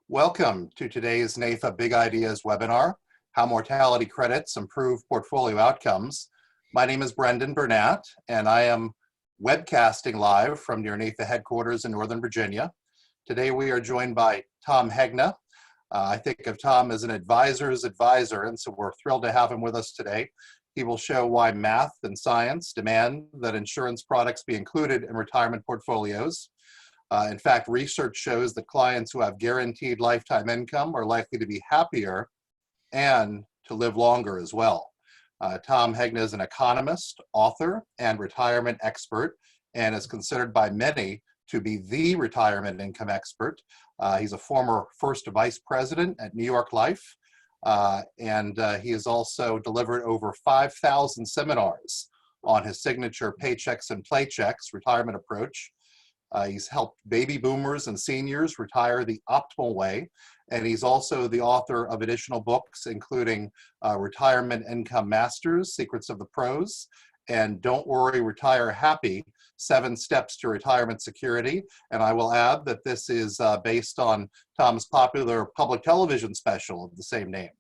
Welcome to today's NAIFA Big Ideas webinar, How Mortality Credits Improve Portfolio Outcomes. My name is Brendan Burnett, and I am webcasting live from near NAIFA headquarters in Northern Virginia. Today we are joined by Tom Hegna. I think of Tom as an advisor's advisor, and so we're thrilled to have him with us today. He will show why math and science demand that insurance products be included in retirement portfolios. In fact, research shows that clients who have guaranteed lifetime income are likely to be happier and to live longer as well. Tom Hegna is an economist, author, and retirement expert, and is considered by many to be the retirement income expert. He's a former first vice president at New York Life, and he has also delivered over 5,000 seminars on his signature Paychecks and Playchecks retirement approach. He's helped baby boomers and seniors retire the optimal way, and he's also the author of additional books, including Retirement Income Masters, Secrets of the Pros, and Don't Worry, Retire Happy, 7 Steps to Retirement Security. And I will add that this is based on Tom's popular public television special of the same name.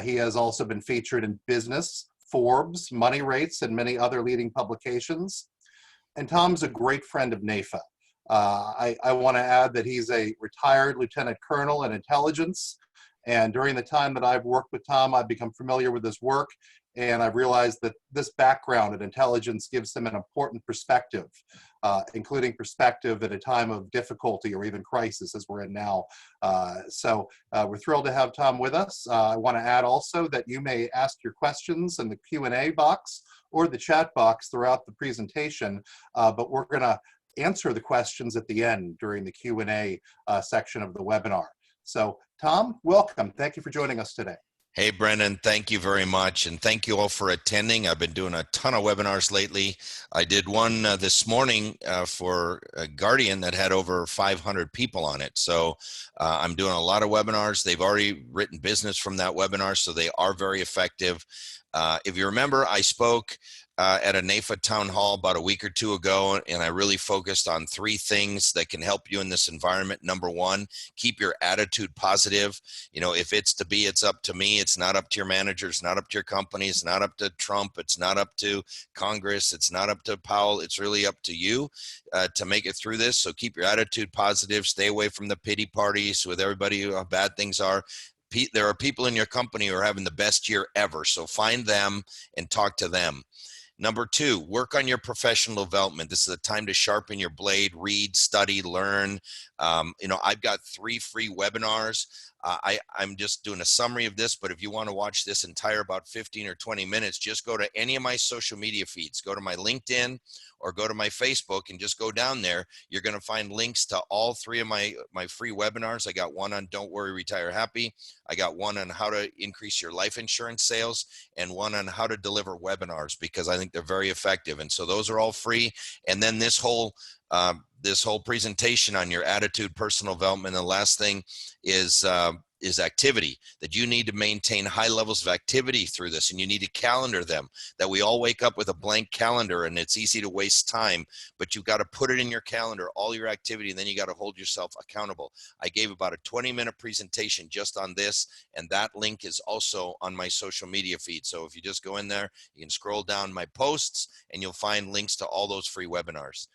He has also been featured in Business, Forbes, Money Rates, and many other leading publications. And Tom's a great friend of NAIFA. I want to add that he's a retired lieutenant colonel in intelligence, and during the time that I've worked with Tom, I've become familiar with his work, and I've realized that this background in intelligence gives him an important perspective, including perspective at a time of difficulty or even crisis as we're in now. So we're thrilled to have Tom with us. I want to add also that you may ask your questions in the Q&A box or the chat box throughout the presentation, but we're going to answer the questions at the end during the Q&A section of the webinar. So Tom, welcome. Thank you for joining us today. Hey, Brendan, thank you very much. And thank you all for attending. I've been doing a ton of webinars lately. I did one this morning for Guardian that had over 500 people on it. So I'm doing a lot of webinars. They've already written business from that webinar, so they are very effective. If you remember, I spoke at a NAIFA town hall about a week or two ago, and I really focused on 3 things that can help you in this environment. Number 1, keep your attitude positive. You know, if it's to be, it's up to me. It's not up to your manager. It's not up to your company. It's not up to Trump. It's not up to Congress. It's not up to Powell. It's really up to you to make it through this. So keep your attitude positive. Stay away from the pity parties with everybody who how bad things are. There are people in your company who are having the best year ever. So find them and talk to them. Number 2, work on your professional development. This is a time to sharpen your blade, read, study, learn. I've got 3 free webinars. I'm just doing a summary of this, but if you want to watch this entire about 15 or 20 minutes, just go to any of my social media feeds. Go to my LinkedIn or go to my Facebook and just go down there. You're going to find links to all 3 of my free webinars. I got one on Don't Worry, Retire Happy. I got one on how to increase your life insurance sales and one on how to deliver webinars, because I think they're very effective. And so those are all free. And then this whole presentation on your attitude, personal development. And the last thing is activity, that you need to maintain high levels of activity through this, and you need to calendar them, that we all wake up with a blank calendar and it's easy to waste time, but you've got to put it in your calendar, all your activity, and then you got to hold yourself accountable. I gave about a 20-minute presentation just on this, and that link is also on my social media feed. So if you just go in there, you can scroll down my posts and you'll find links to all those free webinars.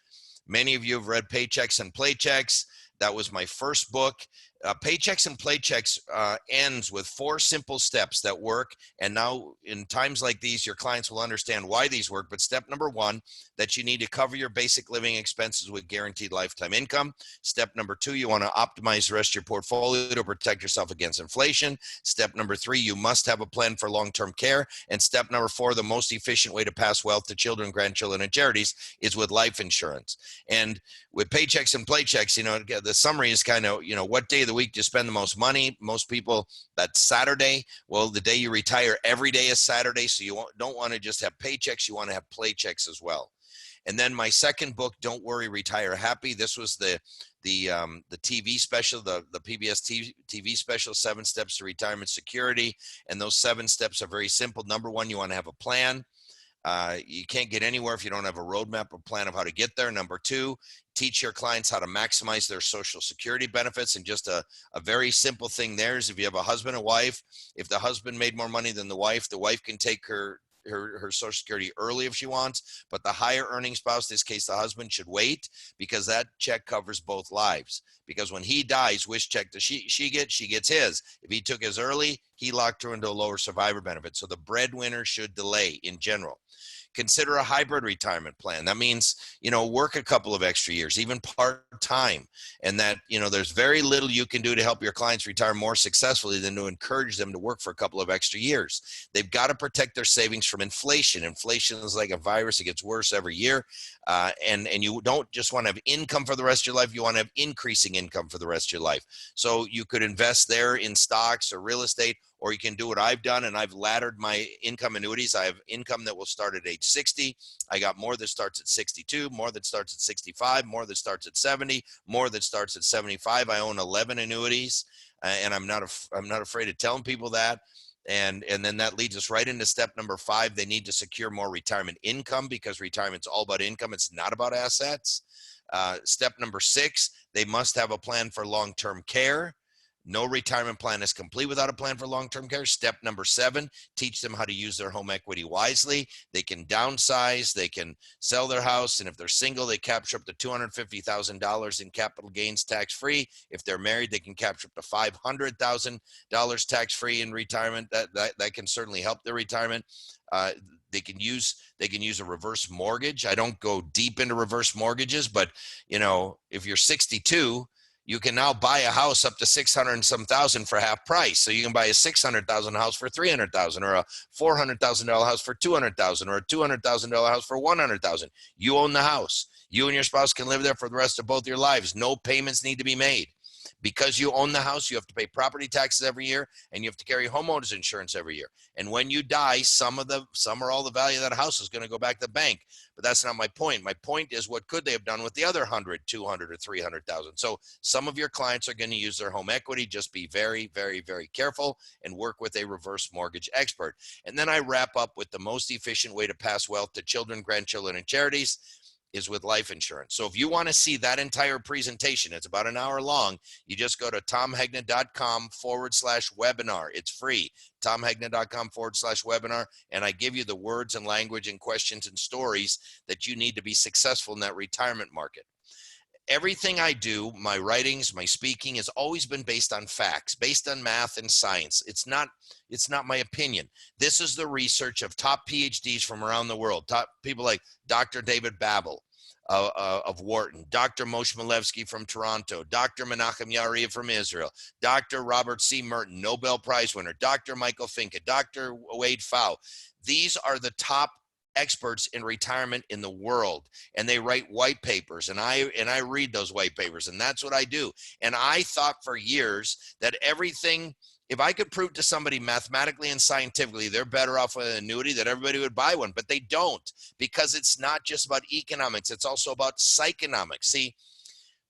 Many of you have read Paychecks and Playchecks. That was my first book. Paychecks and Playchecks ends with 4 simple steps that work. And now in times like these, your clients will understand why these work. But step number 1, that you need to cover your basic living expenses with guaranteed lifetime income. Step number 2, you want to optimize the rest of your portfolio to protect yourself against inflation. Step number 3, you must have a plan for long-term care. And step number 4, the most efficient way to pass wealth to children, grandchildren, and charities is with life insurance. And with Paychecks and Playchecks, the summary is kind of, what day of the week do you spend the most money? Most people, that's Saturday. Well, the day you retire, every day is Saturday. So you don't want to just have paychecks. You want to have playchecks as well. And then my second book, Don't Worry, Retire Happy. This was the TV special, the PBS TV special, 7 Steps to Retirement Security. And those 7 steps are very simple. Number 1, you want to have a plan. You can't get anywhere if you don't have a roadmap or plan of how to get there. Number two, teach your clients how to maximize their Social Security benefits. And just a very simple thing there is if you have a husband and wife, if the husband made more money than the wife can take her Social Security early if she wants, but the higher earning spouse, in this case the husband, should wait, because that check covers both lives. Because when he dies, which check does she get? She gets his. If he took his early, he locked her into a lower survivor benefit. So the breadwinner should delay in general. Consider a hybrid retirement plan. That means, work a couple of extra years, even part-time. And that, there's very little you can do to help your clients retire more successfully than to encourage them to work for a couple of extra years. They've got to protect their savings from inflation. Inflation is like a virus. It gets worse every year. And you don't just want to have income for the rest of your life. You want to have increasing income for the rest of your life. So you could invest there in stocks or real estate, or you can do what I've done, and I've laddered my income annuities. I have income that will start at age 60. I got more that starts at 62, more that starts at 65, more that starts at 70, more that starts at 75. I own 11 annuities, and I'm not afraid of telling people that. And then that leads us right into step number 5. They need to secure more retirement income, because retirement's all about income. It's not about assets. Step number 6, they must have a plan for long-term care. No retirement plan is complete without a plan for long-term care. Step number 7, teach them how to use their home equity wisely. They can downsize, they can sell their house, and if they're single, they capture up to $250,000 in capital gains tax-free. If they're married, they can capture up to $500,000 tax-free in retirement. That can certainly help their retirement. They can use a reverse mortgage. I don't go deep into reverse mortgages, but if you're 62, you can now buy a house up to 600 and some thousand for half price. So you can buy a 600,000 house for 300,000, or a $400,000 house for 200,000, or a $200,000 house for 100,000. You own the house. You and your spouse can live there for the rest of both your lives. No payments need to be made. Because you own the house, you have to pay property taxes every year, and you have to carry homeowners insurance every year. And when you die, some or all the value of that house is going to go back to the bank. But that's not my point. My point is, what could they have done with the other 100, 200, or 300,000? So some of your clients are going to use their home equity. Just be very, very, very careful and work with a reverse mortgage expert. And then I wrap up with the most efficient way to pass wealth to children, grandchildren, and charities is with life insurance. So if you want to see that entire presentation, it's about an hour long. You just go to tomhegna.com/webinar. It's free. tomhegna.com/webinar. And I give you the words and language and questions and stories that you need to be successful in that retirement market. Everything I do, my writings, my speaking, has always been based on facts, based on math and science. It's not my opinion. This is the research of top PhDs from around the world, top people like Dr. David Babel of Wharton, Dr. Moshe Milevsky from Toronto, Dr. Menachem Yaariv from Israel, Dr. Robert C. Merton, Nobel Prize winner, Dr. Michael Finke, Dr. Wade Pfau. These are the top experts in retirement in the world, and they write white papers, and I read those white papers, and that's what I do. And I thought for years that everything, if I could prove to somebody mathematically and scientifically they're better off with an annuity, that everybody would buy one, but they don't, because it's not just about economics, it's also about psychonomics. See,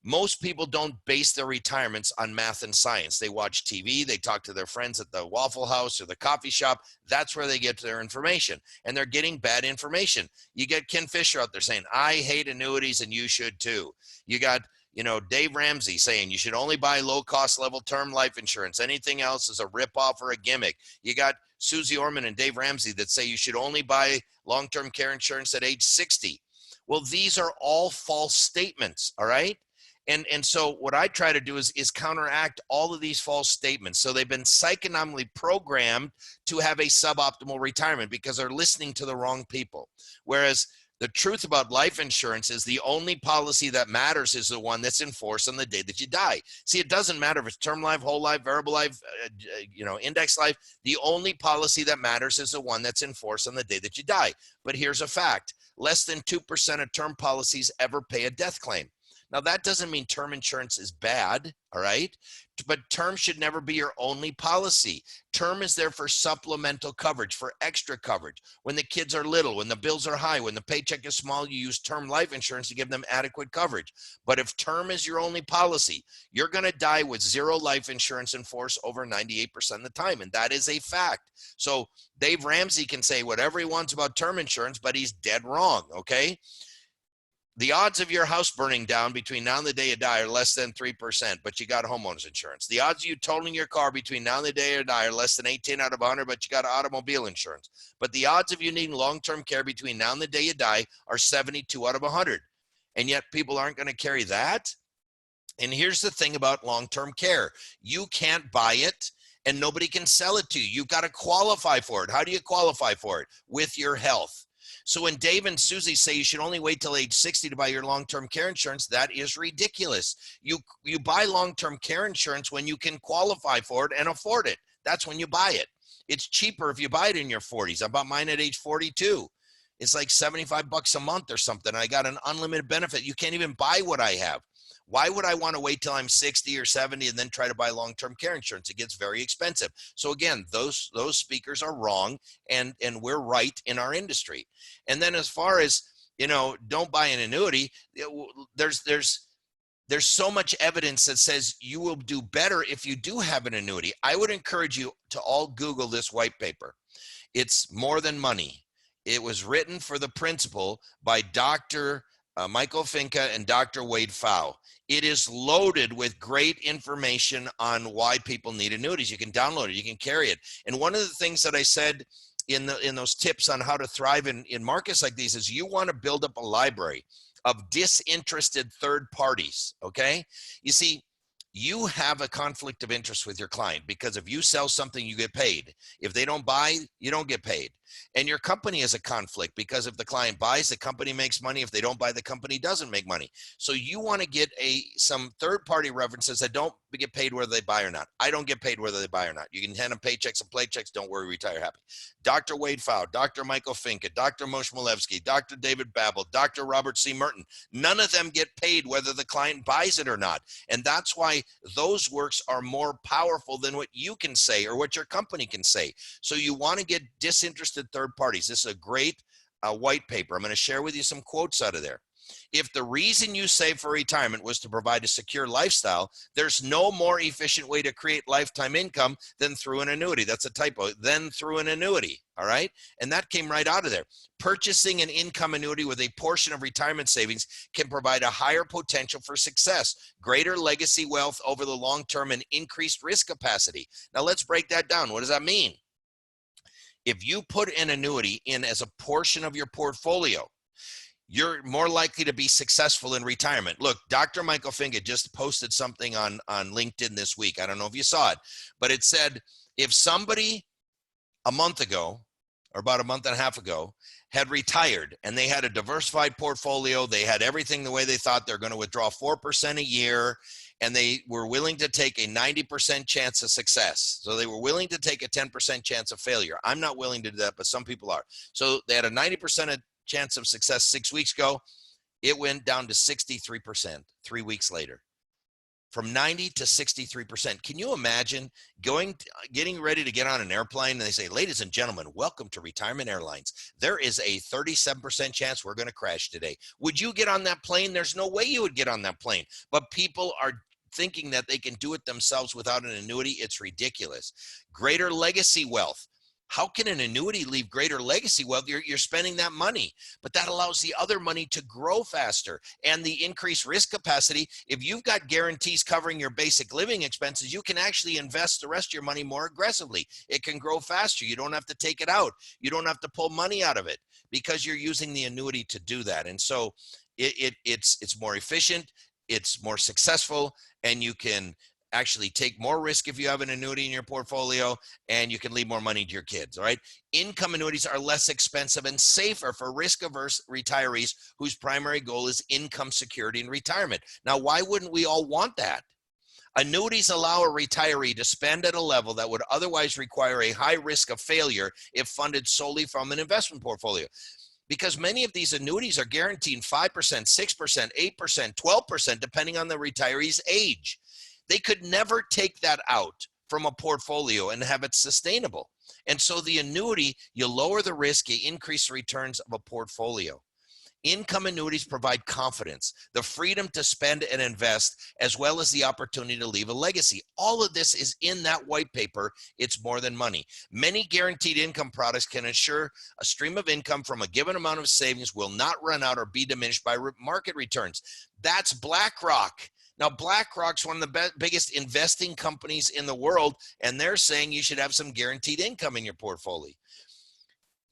most people don't base their retirements on math and science. They watch TV, they talk to their friends at the Waffle House or the coffee shop. That's where they get their information, and they're getting bad information. You get Ken Fisher out there saying, I hate annuities and you should too. You got, Dave Ramsey saying you should only buy low-cost level term life insurance. Anything else is a ripoff or a gimmick. You got Susie Orman and Dave Ramsey that say you should only buy long-term care insurance at age 60. Well, these are all false statements, all right? And so what I try to do is counteract all of these false statements. So they've been psychonomically programmed to have a suboptimal retirement because they're listening to the wrong people. Whereas the truth about life insurance is the only policy that matters is the one that's in force on the day that you die. See, it doesn't matter if it's term life, whole life, variable life, index life. The only policy that matters is the one that's in force on the day that you die. But here's a fact. Less than 2% of term policies ever pay a death claim. Now, that doesn't mean term insurance is bad, all right? But term should never be your only policy. Term is there for supplemental coverage, for extra coverage. When the kids are little, when the bills are high, when the paycheck is small, you use term life insurance to give them adequate coverage. But if term is your only policy, you're going to die with zero life insurance in force over 98% of the time. And that is a fact. So Dave Ramsey can say whatever he wants about term insurance, but he's dead wrong, okay? The odds of your house burning down between now and the day you die are less than 3%, but you got homeowners insurance. The odds of you totaling your car between now and the day you die are less than 18 out of 100, but you got automobile insurance. But the odds of you needing long-term care between now and the day you die are 72 out of 100. And yet people aren't going to carry that. And here's the thing about long-term care. You can't buy it and nobody can sell it to you. You've got to qualify for it. How do you qualify for it? With your health. So when Dave and Susie say you should only wait till age 60 to buy your long-term care insurance, that is ridiculous. You buy long-term care insurance when you can qualify for it and afford it. That's when you buy it. It's cheaper if you buy it in your 40s. I bought mine at age 42. It's like 75 bucks a month or something. I got an unlimited benefit. You can't even buy what I have. Why would I want to wait till I'm 60 or 70 and then try to buy long-term care insurance? It gets very expensive. So again, those speakers are wrong, and we're right in our industry. And then as far as, don't buy an annuity, there's so much evidence that says you will do better if you do have an annuity. I would encourage you to all Google this white paper. It's More Than Money. It was written for the principal by Dr. Michael Finca and Dr. Wade Pfau. It is loaded with great information on why people need annuities. You can download it, you can carry it. And one of the things that I said in those tips on how to thrive in markets like these is you want to build up a library of disinterested third parties, okay? You see, you have a conflict of interest with your client because if you sell something, you get paid. If they don't buy, you don't get paid. And your company is a conflict because if the client buys, the company makes money. If they don't buy, the company doesn't make money. So you want to get some third-party references that don't get paid whether they buy or not. I don't get paid whether they buy or not. You can hand them paychecks and playchecks. Don't worry, retire happy. Dr. Wade Pfau, Dr. Michael Finca, Dr. Moshe Milevsky, Dr. David Babel, Dr. Robert C. Merton. None of them get paid whether the client buys it or not. And that's why those works are more powerful than what you can say or what your company can say. So you want to get disinterested third parties. This is a great white paper. I'm going to share with you some quotes out of there. If the reason you save for retirement was to provide a secure lifestyle, there's no more efficient way to create lifetime income than through an annuity. That's a typo. Than through an annuity. All right. And that came right out of there. Purchasing an income annuity with a portion of retirement savings can provide a higher potential for success, greater legacy wealth over the long term, and increased risk capacity. Now let's break that down. What does that mean? If you put an annuity in as a portion of your portfolio, you're more likely to be successful in retirement. Look, Dr. Michael Finca just posted something on LinkedIn this week. I don't know if you saw it, but it said if somebody a month ago or about a month and a half ago had retired and they had a diversified portfolio, they had everything the way they thought, they're going to withdraw 4% a year, and they were willing to take a 90% chance of success. So they were willing to take a 10% chance of failure. I'm not willing to do that, but some people are. So they had a 90% chance of success 6 weeks ago. It went down to 63% 3 weeks later. From 90 to 63%. Can you imagine getting ready to get on an airplane and they say, ladies and gentlemen, welcome to Retirement Airlines. There is a 37% chance we're going to crash today. Would you get on that plane? There's no way you would get on that plane. But people are thinking that they can do it themselves without an annuity. It's ridiculous. Greater legacy wealth. How can an annuity leave greater legacy wealth? You're spending that money, but that allows the other money to grow faster and the increased risk capacity. If you've got guarantees covering your basic living expenses, you can actually invest the rest of your money more aggressively. It can grow faster. You don't have to take it out. You don't have to pull money out of it because you're using the annuity to do that. And so it's more efficient, it's more successful, and you can actually take more risk if you have an annuity in your portfolio, and you can leave more money to your kids. All right. Income annuities are less expensive and safer for risk-averse retirees whose primary goal is income security in retirement. Now, why wouldn't we all want that? Annuities allow a retiree to spend at a level that would otherwise require a high risk of failure if funded solely from an investment portfolio. because many of these annuities are guaranteeing 5%, 6%, 8%, 12%, depending on the retiree's age. They could never take that out from a portfolio and have it sustainable. And so the annuity, you lower the risk, you increase the returns of a portfolio. Income annuities provide confidence, the freedom to spend and invest, as well as the opportunity to leave a legacy. All of this is in that white paper. It's more than money. Many guaranteed income products can ensure a stream of income from a given amount of savings will not run out or be diminished by market returns. That's BlackRock. Now, BlackRock's one of the biggest investing companies in the world, and they're saying you should have some guaranteed income in your portfolio.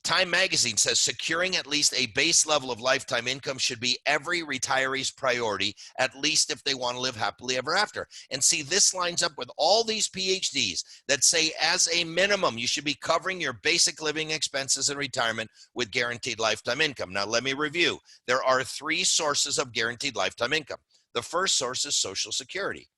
Time Magazine says securing at least a base level of lifetime income should be every retiree's priority, at least if they want to live happily ever after. And see, this lines up with all these PhDs that say as a minimum, you should be covering your basic living expenses in retirement with guaranteed lifetime income. Now, let me review. There are 3 sources of guaranteed lifetime income. The first source is Social Security.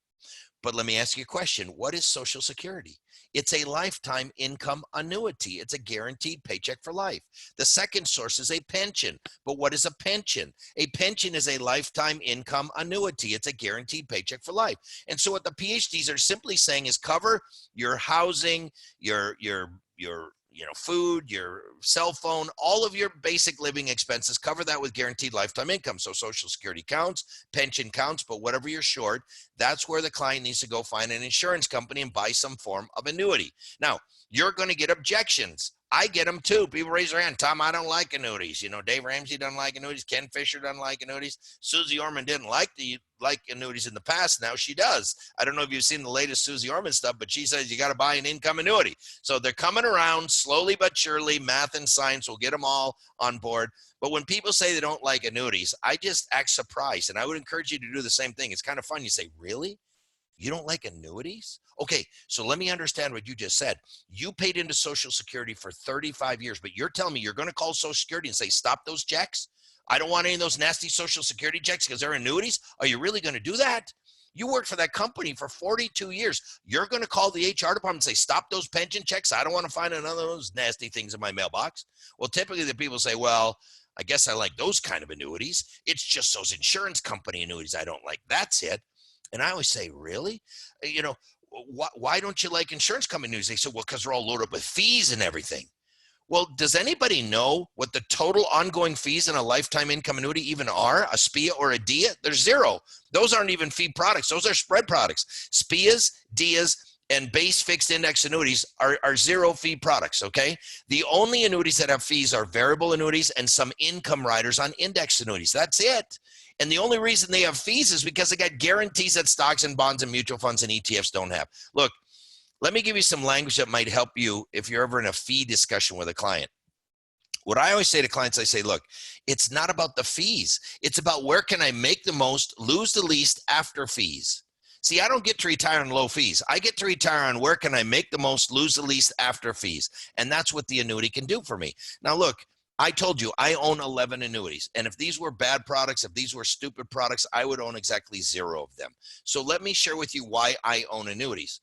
But let me ask you a question. What is Social Security? It's a lifetime income annuity. It's a guaranteed paycheck for life. The second source is a pension. But what is a pension? A pension is a lifetime income annuity. It's a guaranteed paycheck for life. And so what the PhDs are simply saying is cover your housing, your food, your cell phone, all of your basic living expenses, cover that with guaranteed lifetime income. So Social Security counts, pension counts, but whatever you're short, that's where the client needs to go find an insurance company and buy some form of annuity. Now, you're going to get objections. I get them too. People raise their hand. Tom, I don't like annuities. Dave Ramsey doesn't like annuities. Ken Fisher doesn't like annuities. Susie Orman didn't like annuities in the past. Now she does. I don't know if you've seen the latest Susie Orman stuff, but she says you got to buy an income annuity. So they're coming around slowly but surely. Math and science will get them all on board. But when people say they don't like annuities, I just act surprised. And I would encourage you to do the same thing. It's kind of fun. You say, really? You don't like annuities? Okay, so let me understand what you just said. You paid into Social Security for 35 years, but you're telling me you're going to call Social Security and say, stop those checks? I don't want any of those nasty Social Security checks because they're annuities. Are you really going to do that? You worked for that company for 42 years. You're going to call the HR department and say, stop those pension checks. I don't want to find another of those nasty things in my mailbox. Well, typically the people say, well, I guess I like those kind of annuities. It's just those insurance company annuities I don't like. That's it. And I always say, really? Why don't you like insurance company annuities? They say, well, because they're all loaded up with fees and everything. Well, does anybody know what the total ongoing fees in a lifetime income annuity even are? A SPIA or a DIA? There's zero. Those aren't even fee products. Those are spread products. SPIAs, DIAs, and base fixed index annuities are zero fee products, okay? The only annuities that have fees are variable annuities and some income riders on index annuities. That's it. And the only reason they have fees is because they got guarantees that stocks and bonds and mutual funds and ETFs don't have. Look, let me give you some language that might help you if you're ever in a fee discussion with a client. What I always say to clients, I say, look, it's not about the fees. It's about where can I make the most, lose the least after fees. See, I don't get to retire on low fees. I get to retire on where can I make the most, lose the least after fees. And that's what the annuity can do for me. Now, look, I told you I own 11 annuities. And if these were bad products, if these were stupid products, I would own exactly 0 of them. So let me share with you why I own annuities.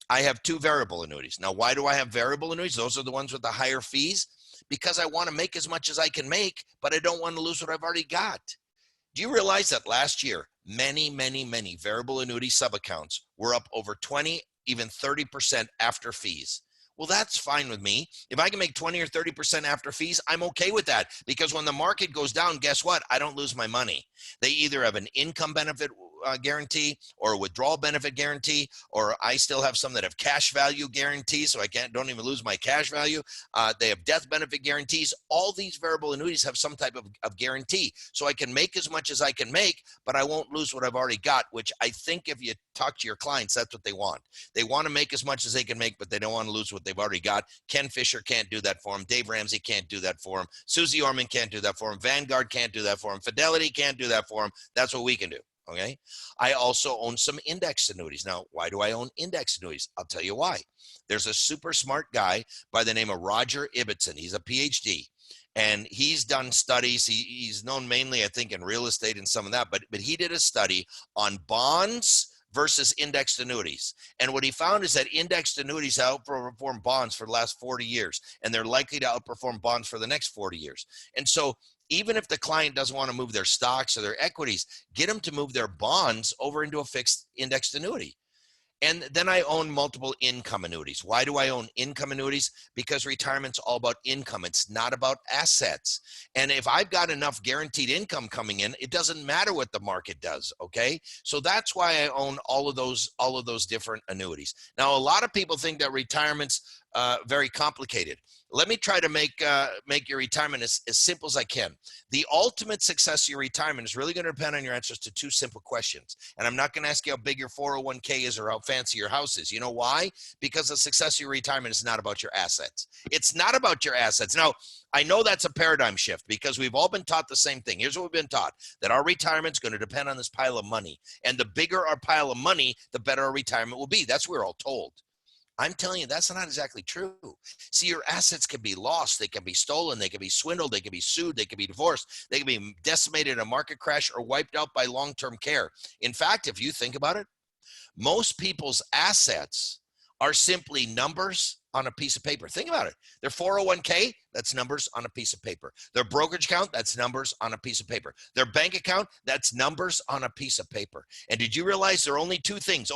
I have 2 variable annuities. Now, why do I have variable annuities? Those are the ones with the higher fees. Because I want to make as much as I can make, but I don't want to lose what I've already got. Do you realize that last year, many variable annuity subaccounts were up over 20, even 30% after fees? Well, that's fine with me. If I can make 20 or 30% after fees, I'm okay with that, because when the market goes down, guess what? I don't lose my money. They either have an income benefit guarantee or a withdrawal benefit guarantee, or I still have some that have cash value guarantees, so I don't even lose my cash value. They have death benefit guarantees. All these variable annuities have some type of guarantee, so I can make as much as I can make, but I won't lose what I've already got, which I think if you talk to your clients, that's what they want. They want to make as much as they can make, but they don't want to lose what they've already got. Ken Fisher can't do that for them. Dave Ramsey can't do that for them. Susie Orman can't do that for them. Vanguard can't do that for them. Fidelity can't do that for them. That's what we can do. Okay. I also own some index annuities. Now, why do I own index annuities? I'll tell you why. There's a super smart guy by the name of Roger Ibbotson. He's a PhD, and he's done studies. He's known mainly, I think, in real estate and some of that, but he did a study on bonds versus indexed annuities. And what he found is that indexed annuities outperform bonds for the last 40 years, and they're likely to outperform bonds for the next 40 years. And so even if the client doesn't want to move their stocks or their equities, get them to move their bonds over into a fixed indexed annuity. And then I own multiple income annuities. Why do I own income annuities? Because retirement's all about income. It's not about assets. And if I've got enough guaranteed income coming in, it doesn't matter what the market does, okay? So that's why I own all of those different annuities. Now, a lot of people think that retirement's very complicated. Let me try to make your retirement as simple as I can. The ultimate success of your retirement is really going to depend on your answers to two simple questions. And I'm not going to ask you how big your 401k is or how fancy your house is. You know why? Because the success of your retirement is not about your assets. It's not about your assets. Now, I know that's a paradigm shift because we've all been taught the same thing. Here's what we've been taught, that our retirement's going to depend on this pile of money. And the bigger our pile of money, the better our retirement will be. That's what we're all told. I'm telling you, that's not exactly true. See, your assets can be lost. They can be stolen. They can be swindled. They can be sued. They can be divorced. They can be decimated in a market crash or wiped out by long-term care. In fact, if you think about it, most people's assets are simply numbers on a piece of paper. Think about it. Their 401k, that's numbers on a piece of paper. Their brokerage account, that's numbers on a piece of paper. Their bank account, that's numbers on a piece of paper. And did you realize there are only two things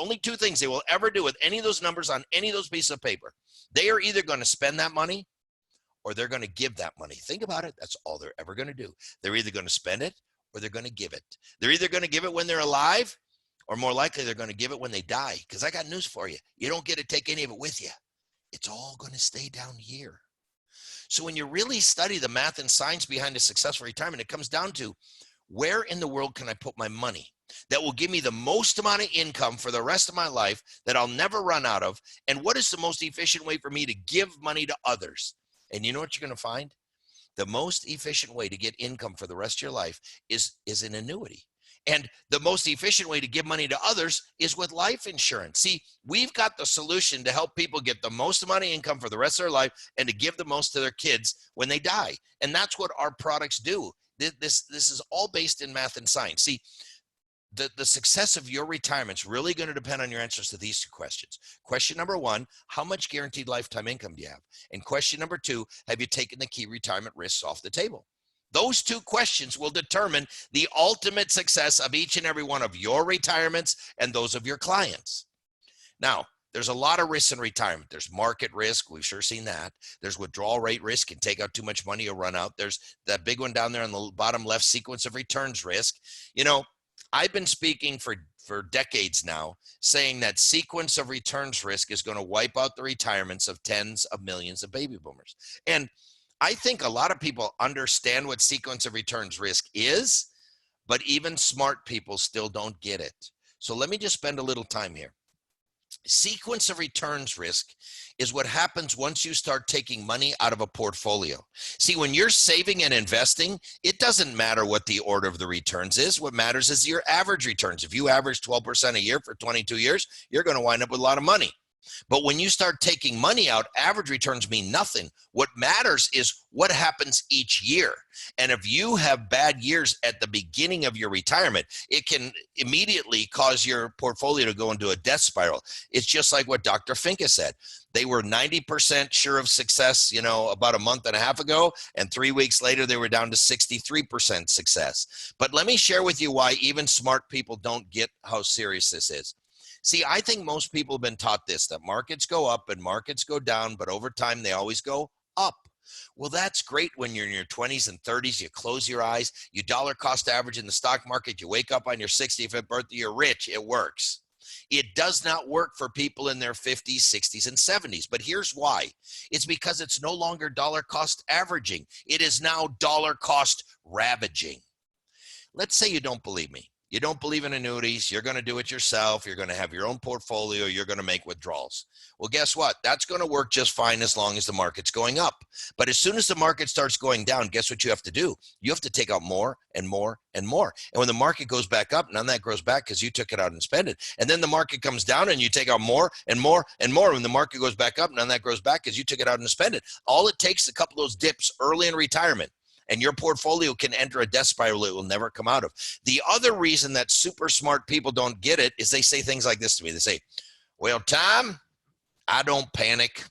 they will ever do with any of those numbers on any of those pieces of paper? They are either going to spend that money or they're going to give that money. Think about it. That's all they're ever going to do. They're either going to spend it or they're going to give it. They're either going to give it when they're alive, or more likely they're going to give it when they die. Because I got news for you. You don't get to take any of it with you. It's all going to stay down here. So when you really study the math and science behind a successful retirement, it comes down to, where in the world can I put my money that will give me the most amount of income for the rest of my life that I'll never run out of? And what is the most efficient way for me to give money to others? And you know what you're going to find? The most efficient way to get income for the rest of your life is an annuity. And the most efficient way to give money to others is with life insurance. See, we've got the solution to help people get the most amount of income for the rest of their life and to give the most to their kids when they die. And that's what our products do. This is all based in math and science. See, the success of your retirement is really going to depend on your answers to these two questions. Question number one, how much guaranteed lifetime income do you have? And question number two, have you taken the key retirement risks off the table? Those two questions will determine the ultimate success of each and every one of your retirements and those of your clients. Now, there's a lot of risks in retirement. There's market risk. We've sure seen that. There's withdrawal rate risk. Can take out too much money or run out. There's that big one down there on the bottom left, sequence of returns risk. You know, I've been speaking for decades now, saying that sequence of returns risk is going to wipe out the retirements of tens of millions of baby boomers. And I think a lot of people understand what sequence of returns risk is, but even smart people still don't get it. So let me just spend a little time here. Sequence of returns risk is what happens once you start taking money out of a portfolio. See, when you're saving and investing, it doesn't matter what the order of the returns is. What matters is your average returns. If you average 12% a year for 22 years, you're going to wind up with a lot of money. But when you start taking money out, average returns mean nothing. What matters is what happens each year. And if you have bad years at the beginning of your retirement, it can immediately cause your portfolio to go into a death spiral. It's just like what Dr. Finke said. They were 90% sure of success, about a month and a half ago, and 3 weeks later, they were down to 63% success. But let me share with you why even smart people don't get how serious this is. See, I think most people have been taught this, that markets go up and markets go down, but over time they always go up. Well, that's great when you're in your 20s and 30s, you close your eyes, you dollar cost average in the stock market, you wake up on your 65th birthday, you're rich, it works. It does not work for people in their 50s, 60s, and 70s. But here's why. It's because it's no longer dollar cost averaging. It is now dollar cost ravaging. Let's say you don't believe me. You don't believe in annuities. You're going to do it yourself. You're going to have your own portfolio. You're going to make withdrawals. Well, guess what? That's going to work just fine as long as the market's going up. But as soon as the market starts going down, guess what you have to do? You have to take out more and more and more. And when the market goes back up, none of that grows back because you took it out and spent it. And then the market comes down and you take out more and more and more. When the market goes back up, none of that grows back because you took it out and spent it. All it takes is a couple of those dips early in retirement. and your portfolio can enter a death spiral it will never come out of. The other reason that super smart people don't get it is they say things like this to me. They say, well, Tom, I don't panic.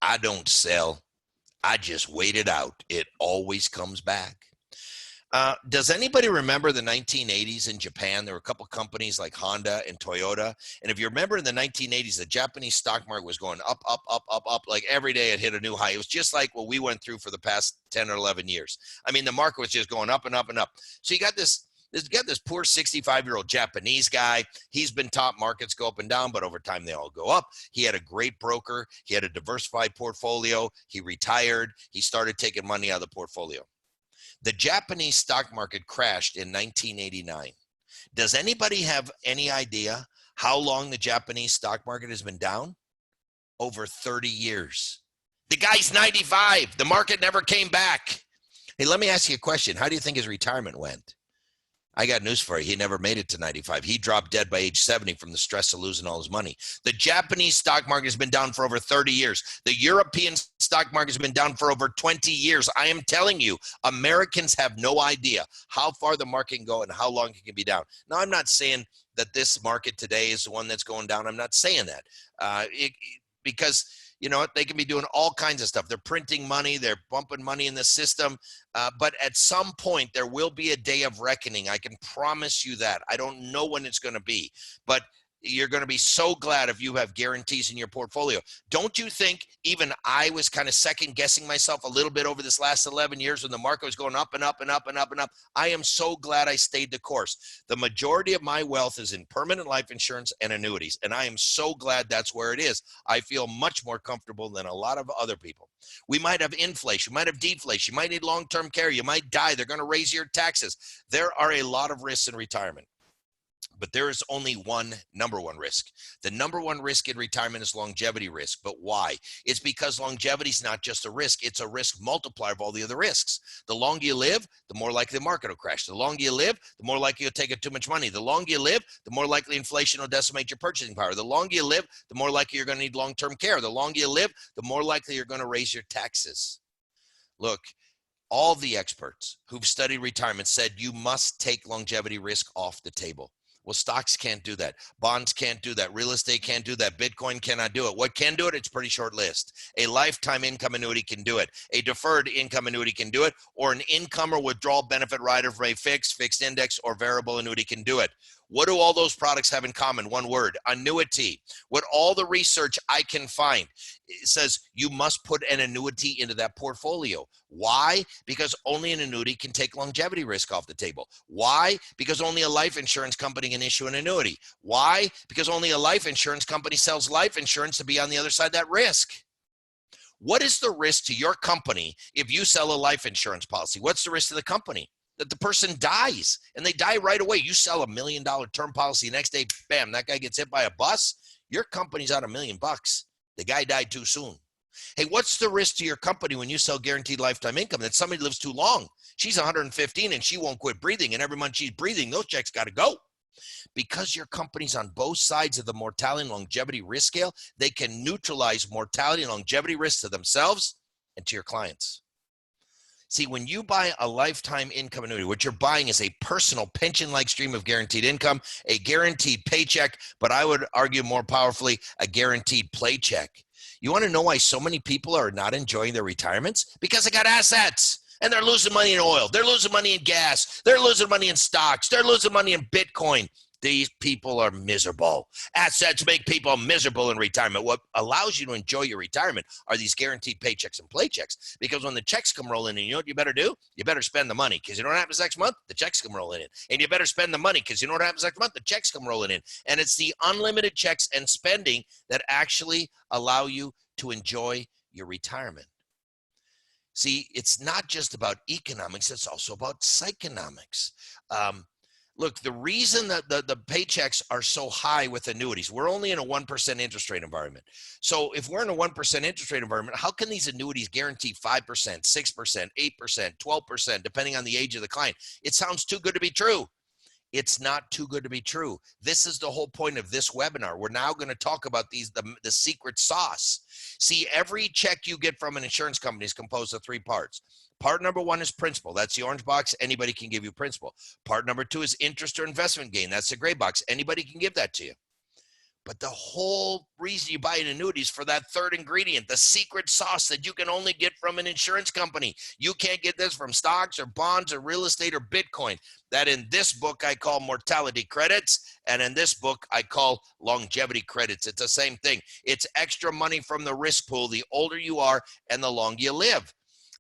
I don't sell. I just wait it out. It always comes back. Does anybody remember the 1980s in Japan? There were a couple companies like Honda and Toyota. And if you remember in the 1980s, the Japanese stock market was going up, up, up, up, up. Like every day it hit a new high. It was just like what we went through for the past 10 or 11 years. I mean, the market was just going up and up and up. So you got this poor 65-year-old Japanese guy. He's been taught markets go up and down, but over time they all go up. He had a great broker. He had a diversified portfolio. He retired. He started taking money out of the portfolio. The Japanese stock market crashed in 1989. Does anybody have any idea how long the Japanese stock market has been down? Over 30 years. The guy's 95. The market never came back. Hey, let me ask you a question. How do you think his retirement went? I got news for you. He never made it to 95. He dropped dead by age 70 from the stress of losing all his money. The Japanese stock market has been down for over 30 years. The European stock market has been down for over 20 years. I am telling you, Americans have no idea how far the market can go and how long it can be down. Now, I'm not saying that this market today is the one that's going down. I'm not saying that because you know, they can be doing all kinds of stuff. They're printing money. They're bumping money in the system. But at some point, there will be a day of reckoning. I can promise you that. I don't know when it's going to be. But you're going to be so glad if you have guarantees in your portfolio. Don't you think even I was kind of second guessing myself a little bit over this last 11 years when the market was going up and up and up and up and up? I am so glad I stayed the course. The majority of my wealth is in permanent life insurance and annuities, and I am so glad that's where it is. I feel much more comfortable than a lot of other people. We might have inflation, we might have deflation, you might need long-term care, you might die, they're going to raise your taxes. There are a lot of risks in retirement. But there is only one number one risk. The number one risk in retirement is longevity risk. But why? It's because longevity is not just a risk. It's a risk multiplier of all the other risks. The longer you live, the more likely the market will crash. The longer you live, the more likely you'll take too much money. The longer you live, the more likely inflation will decimate your purchasing power. The longer you live, the more likely you're going to need long-term care. The longer you live, the more likely you're going to raise your taxes. Look, all the experts who've studied retirement said you must take longevity risk off the table. Well, stocks can't do that. Bonds can't do that. Real estate can't do that. Bitcoin cannot do it. What can do it? It's a pretty short list. A lifetime income annuity can do it. A deferred income annuity can do it. Or an income or withdrawal benefit rider for a fixed index, or variable annuity can do it. What do all those products have in common? One word: annuity. What all the research I can find, it says you must put an annuity into that portfolio. Why? Because only an annuity can take longevity risk off the table. Why? Because only a life insurance company can issue an annuity. Why? Because only a life insurance company sells life insurance to be on the other side of that risk. What is the risk to your company if you sell a life insurance policy? What's the risk to the company? That the person dies, and they die right away. You sell $1 million term policy, the next day, bam, that guy gets hit by a bus. Your company's out $1 million. The guy died too soon. Hey, what's the risk to your company when you sell guaranteed lifetime income? That somebody lives too long. She's 115 and she won't quit breathing, and every month she's breathing, those checks got to go. Because your company's on both sides of the mortality and longevity risk scale, they can neutralize mortality and longevity risks to themselves and to your clients. See, when you buy a lifetime income annuity, what you're buying is a personal pension-like stream of guaranteed income, a guaranteed paycheck, but I would argue more powerfully, a guaranteed play check. You want to know why so many people are not enjoying their retirements? Because they got assets, and they're losing money in oil. They're losing money in gas. They're losing money in stocks. They're losing money in Bitcoin. These people are miserable. Assets make people miserable in retirement. What allows you to enjoy your retirement are these guaranteed paychecks and playchecks. Because when the checks come rolling in, you know what you better do? You better spend the money, because you know what happens next month? The checks come rolling in. And you better spend the money, because you know what happens next month? The checks come rolling in. And it's the unlimited checks and spending that actually allow you to enjoy your retirement. See, it's not just about economics, it's also about psychonomics. Look, the reason that the paychecks are so high with annuities, we're only in a 1% interest rate environment. So if we're in a 1% interest rate environment, how can these annuities guarantee 5%, 6%, 8%, 12%, depending on the age of the client? It sounds too good to be true. It's not too good to be true. This is the whole point of this webinar. We're now going to talk about the secret sauce. See, every check you get from an insurance company is composed of 3 parts. Part number 1 is principal. That's the orange box. Anybody can give you principal. Part number 2 is interest or investment gain. That's the gray box. Anybody can give that to you. But the whole reason you buy an annuity is for that third ingredient, the secret sauce that you can only get from an insurance company. You can't get this from stocks or bonds or real estate or Bitcoin. That in this book I call mortality credits, and in this book I call longevity credits. It's the same thing. It's extra money from the risk pool the older you are and the longer you live.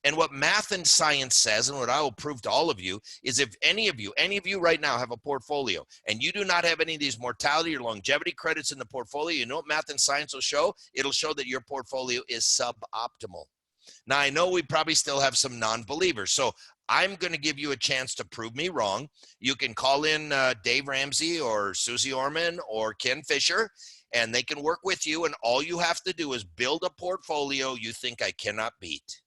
And what math and science says, and what I will prove to all of you, is if any of you right now have a portfolio and you do not have any of these mortality or longevity credits in the portfolio, you know what math and science will show? It'll show that your portfolio is suboptimal. Now, I know we probably still have some non-believers, so I'm going to give you a chance to prove me wrong. You can call in Dave Ramsey or Susie Orman or Ken Fisher, and they can work with you, and all you have to do is build a portfolio you think I cannot beat.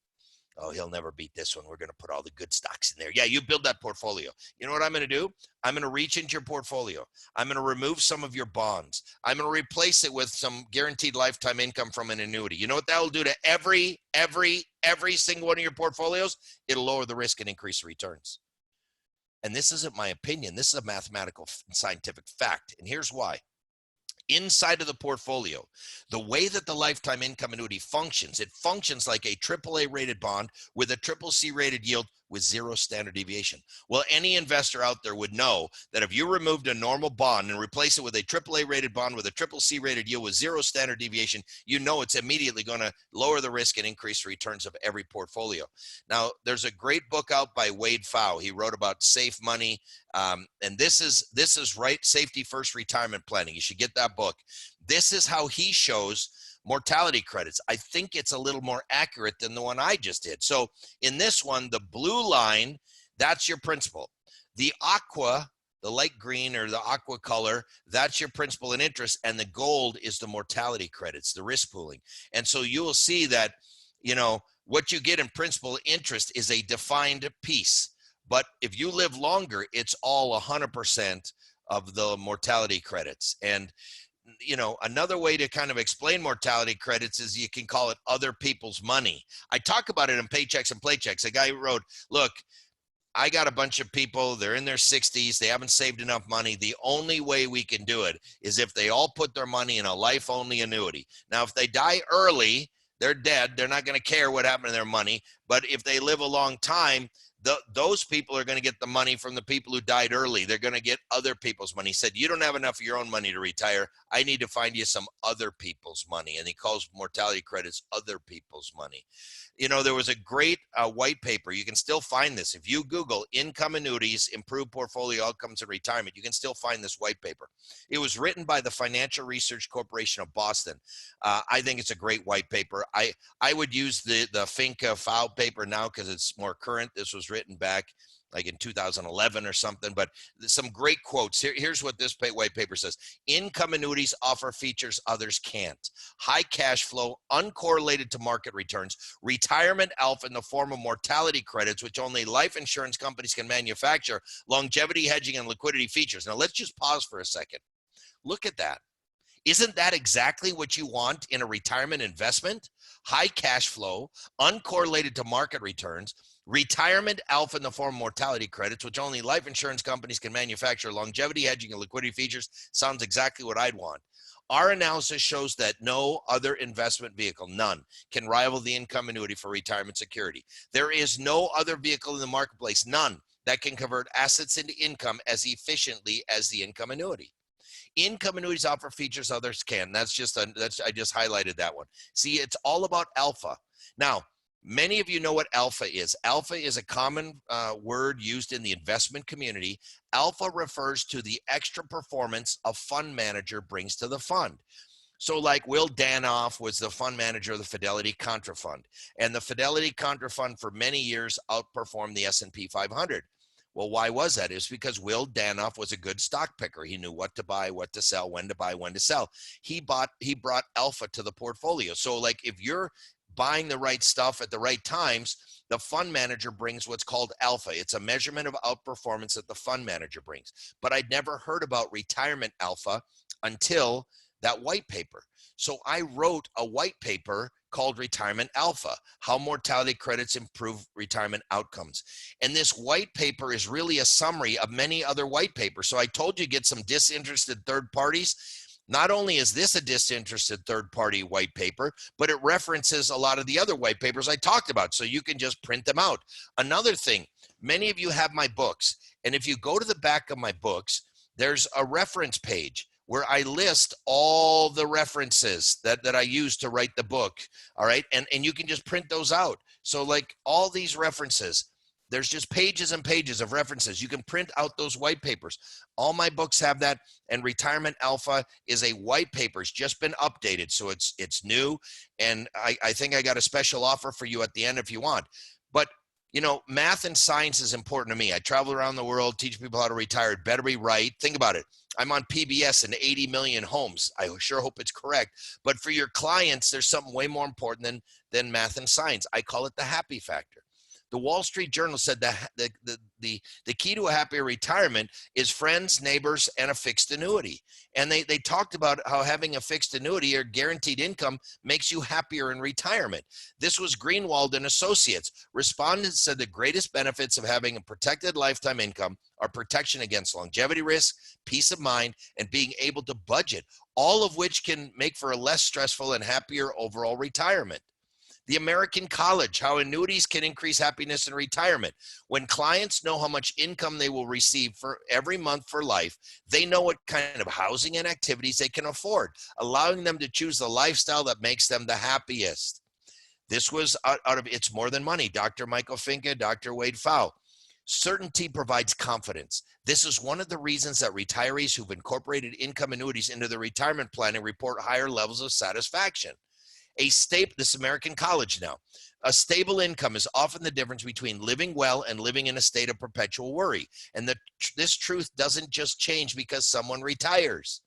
Oh, he'll never beat this one. We're going to put all the good stocks in there. Yeah, you build that portfolio. You know what I'm going to do? I'm going to reach into your portfolio. I'm going to remove some of your bonds. I'm going to replace it with some guaranteed lifetime income from an annuity. You know what that will do to every single one of your portfolios? It'll lower the risk and increase the returns. And this isn't my opinion. This is a mathematical scientific fact. And here's why. Inside of the portfolio, the way that the lifetime income annuity functions, it functions like a AAA rated bond with a CCC rated yield with 0 standard deviation. Well, any investor out there would know that if you removed a normal bond and replace it with a AAA rated bond with a CCC rated yield with 0 standard deviation, you know it's immediately going to lower the risk and increase the returns of every portfolio. Now, there's a great book out by Wade Pfau. He wrote about safe money, and this is right safety first retirement planning. You should get that book. This is how he shows mortality credits. I think it's a little more accurate than the one I just did. So in this one, the blue line, that's your principal. The aqua, the light green or the aqua color, that's your principal and interest. And the gold is the mortality credits, the risk pooling. And so you will see that, you know, what you get in principal interest is a defined piece. But if you live longer, it's all 100% of the mortality credits. And you know, another way to kind of explain mortality credits is you can call it other people's money. I talk about it in Paychecks and Playchecks. A guy wrote, look, I got a bunch of people, they're in their 60s, they haven't saved enough money. The only way we can do it is if they all put their money in a life-only annuity. Now, if they die early, they're dead. They're not going to care what happened to their money. But if they live a long time, those people are going to get the money from the people who died early. They're going to get other people's money. He said, you don't have enough of your own money to retire. I need to find you some other people's money. And he calls mortality credits other people's money. You know, there was a great white paper. You can still find this. If you Google income annuities, improve portfolio outcomes in retirement, you can still find this white paper. It was written by the Financial Research Corporation of Boston. I think it's a great white paper. I would use the Finca file paper now because it's more current. This was written back like in 2011 or something, but some great quotes. Here's what this white paper says. Income annuities offer features others can't. High cash flow, uncorrelated to market returns, retirement alpha in the form of mortality credits, which only life insurance companies can manufacture, longevity hedging, and liquidity features. Now let's just pause for a second. Look at that. Isn't that exactly what you want in a retirement investment? High cash flow, uncorrelated to market returns, retirement alpha in the form of mortality credits, which only life insurance companies can manufacture, longevity hedging and liquidity features. Sounds exactly what I'd want. Our analysis shows that no other investment vehicle, none, can rival the income annuity for retirement security. There is no other vehicle in the marketplace, none, that can convert assets into income as efficiently as the income annuity. Income annuities offer features others can. I just highlighted that one. See, it's all about alpha. Now, many of you know what alpha is. Alpha is a common word used in the investment community. Alpha refers to the extra performance a fund manager brings to the fund. So like Will Danoff was the fund manager of the Fidelity Contra Fund, and the Fidelity Contra Fund for many years outperformed the S&P 500. Well, why was that? It's because Will Danoff was a good stock picker. He knew what to buy, what to sell, when to buy, when to sell. He brought alpha to the portfolio. So like if you're buying the right stuff at the right times, the fund manager brings what's called alpha. It's a measurement of outperformance that the fund manager brings. But I'd never heard about retirement alpha until that white paper. So I wrote a white paper called Retirement Alpha, How Mortality Credits Improve Retirement Outcomes. And this white paper is really a summary of many other white papers. So I told you, get some disinterested third parties. Not only is this a disinterested third-party white paper, but it references a lot of the other white papers I talked about, so you can just print them out. Another thing, many of you have my books, and if you go to the back of my books, there's a reference page where I list all the references that I use to write the book, all right? And you can just print those out. So like all these references, there's just pages and pages of references. You can print out those white papers. All my books have that, and Retirement Alpha is a white paper. It's just been updated, so it's new, and I think I got a special offer for you at the end if you want. But, you know, math and science is important to me. I travel around the world, teach people how to retire. It better be right. Think about it. I'm on PBS in 80 million homes. I sure hope it's correct. But for your clients, there's something way more important than math and science. I call it the happy factor. The Wall Street Journal said that the key to a happier retirement is friends, neighbors, and a fixed annuity. And they talked about how having a fixed annuity or guaranteed income makes you happier in retirement. This was Greenwald and Associates. Respondents said the greatest benefits of having a protected lifetime income are protection against longevity risk, peace of mind, and being able to budget, all of which can make for a less stressful and happier overall retirement. The American College, how annuities can increase happiness in retirement. When clients know how much income they will receive for every month for life, they know what kind of housing and activities they can afford, allowing them to choose the lifestyle that makes them the happiest. This was out of It's More Than Money, Dr. Michael Finke, Dr. Wade Pfau. Certainty provides confidence. This is one of the reasons that retirees who've incorporated income annuities into their retirement planning report higher levels of satisfaction. This American College now. A stable income is often the difference between living well and living in a state of perpetual worry. And this truth doesn't just change because someone retires.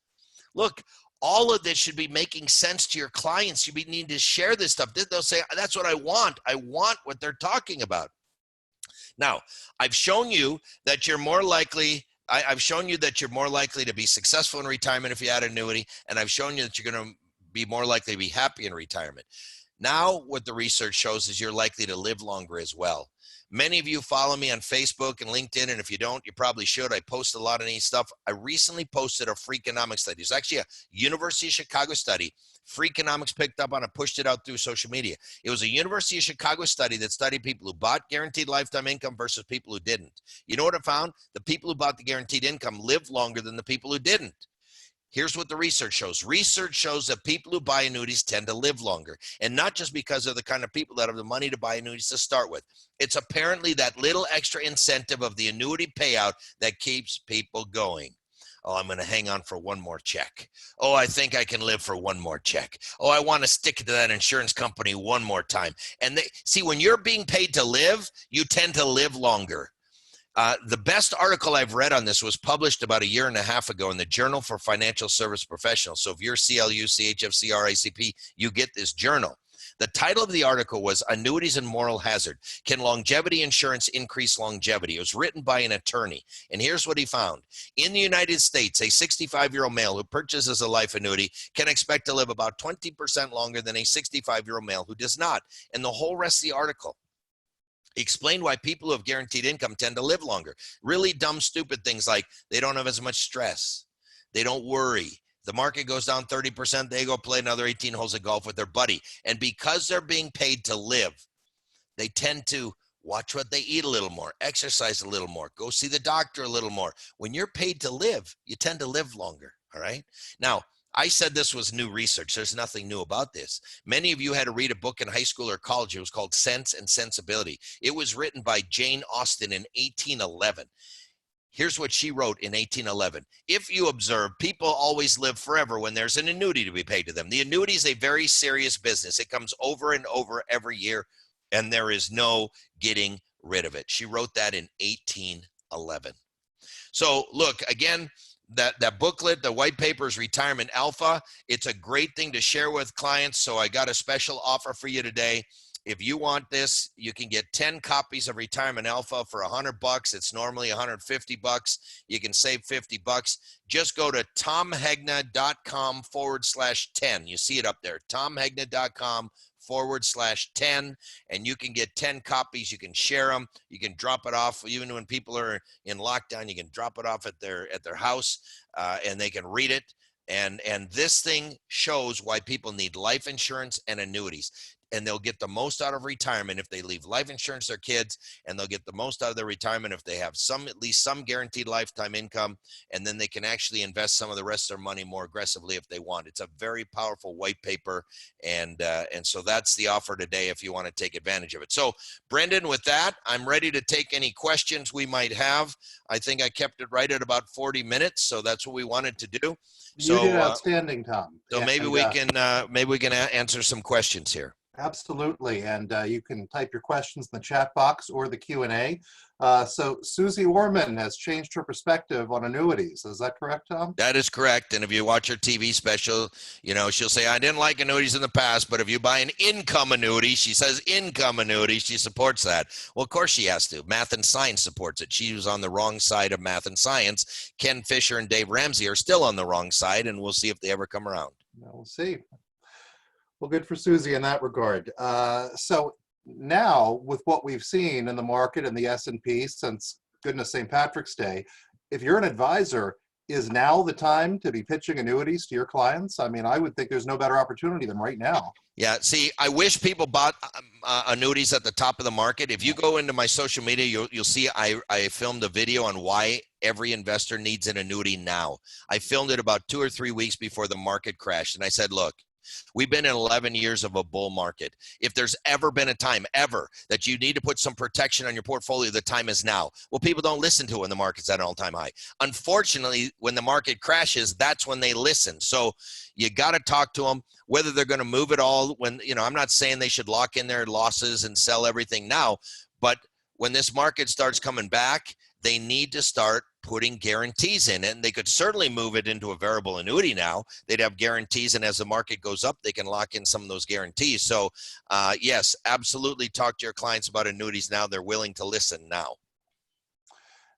Look, all of this should be making sense to your clients. You need to share this stuff. They'll say, that's what I want. I want what they're talking about. Now, I've shown you that you're more likely I've shown you that you're more likely to be successful in retirement if you add annuity, and I've shown you that you're going to be more likely to be happy in retirement. Now, what the research shows is you're likely to live longer as well. Many of you follow me on Facebook and LinkedIn, and if you don't, you probably should. I post a lot of neat stuff. I recently posted a Freakonomics study. It's actually a University of Chicago study. Freakonomics picked up on it, pushed it out through social media. It was a University of Chicago study that studied people who bought guaranteed lifetime income versus people who didn't. You know what it found? The people who bought the guaranteed income lived longer than the people who didn't. Here's what the research shows. Research shows that people who buy annuities tend to live longer, and not just because of the kind of people that have the money to buy annuities to start with. It's apparently that little extra incentive of the annuity payout that keeps people going. Oh, I'm going to hang on for one more check. Oh, I think I can live for one more check. Oh, I want to stick to that insurance company one more time. And see, when you're being paid to live, you tend to live longer. The best article I've read on this was published about a year and a half ago in the Journal for Financial Service Professionals. So if you're CLU, CHFC, RACP, you get this journal. The title of the article was Annuities and Moral Hazard. Can Longevity Insurance Increase Longevity? It was written by an attorney. And here's what he found. In the United States, a 65-year-old male who purchases a life annuity can expect to live about 20% longer than a 65-year-old male who does not. And the whole rest of the article explained why people who have guaranteed income tend to live longer. Really dumb, stupid things like they don't have as much stress. They don't worry. The market goes down 30%, they go play another 18 holes of golf with their buddy. And because they're being paid to live, they tend to watch what they eat a little more, exercise a little more, go see the doctor a little more. When you're paid to live, you tend to live longer, all right? Now, I said this was new research. There's nothing new about this. Many of you had to read a book in high school or college. It was called Sense and Sensibility. It was written by Jane Austen in 1811. Here's what she wrote in 1811. If you observe, people always live forever when there's an annuity to be paid to them. The annuity is a very serious business. It comes over and over every year, and there is no getting rid of it. She wrote that in 1811. So look, again, that booklet, the white paper is Retirement Alpha. It's a great thing to share with clients. So I got a special offer for you today. If you want this, you can get 10 copies of Retirement Alpha for $100. It's normally $150. You can save $50. Just go to tomhegna.com/10. You see it up there, tomhegna.com/10, and you can get 10 copies. You can share them. You can drop it off even when people are in lockdown. You can drop it off at their house, and they can read it. And this thing shows why people need life insurance and annuities. And they'll get the most out of retirement if they leave life insurance to their kids, and they'll get the most out of their retirement if they have at least some guaranteed lifetime income, and then they can actually invest some of the rest of their money more aggressively if they want. It's a very powerful white paper, and so that's the offer today if you want to take advantage of it. So, Brendan, with that, I'm ready to take any questions we might have. I think I kept it right at about 40 minutes, so that's what we wanted to do. You did outstanding, Tom. So maybe we can answer some questions here. Absolutely, and you can type your questions in the chat box or the Q&A. So Susie Orman has changed her perspective on annuities. Is that correct, Tom? That is correct. And if you watch her TV special, she'll say, I didn't like annuities in the past, but if you buy an income annuity, she says income annuity, she supports that. Well, of course she has to. Math and science supports it. She was on the wrong side of math and science. Ken Fisher and Dave Ramsey are still on the wrong side, and we'll see if they ever come around. We'll see. Well, good for Susie in that regard. So now, with what we've seen in the market and the S&P since, goodness, St. Patrick's Day, if you're an advisor, is now the time to be pitching annuities to your clients? I mean, I would think there's no better opportunity than right now. Yeah, see, I wish people bought annuities at the top of the market. If you go into my social media, you'll see I filmed a video on why every investor needs an annuity now. I filmed it about 2 or 3 weeks before the market crashed, and I said, look, we've been in 11 years of a bull market. If there's ever been a time ever that you need to put some protection on your portfolio, the time is now. Well, people don't listen to it when the market's at an all-time high. Unfortunately, when the market crashes, that's when they listen. So you got to talk to them, whether they're going to move it all. When, I'm not saying they should lock in their losses and sell everything now, but when this market starts coming back, they need to start putting guarantees in it. And they could certainly move it into a variable annuity now. They'd have guarantees, and as the market goes up, they can lock in some of those guarantees. So yes, absolutely talk to your clients about annuities now. They're willing to listen now.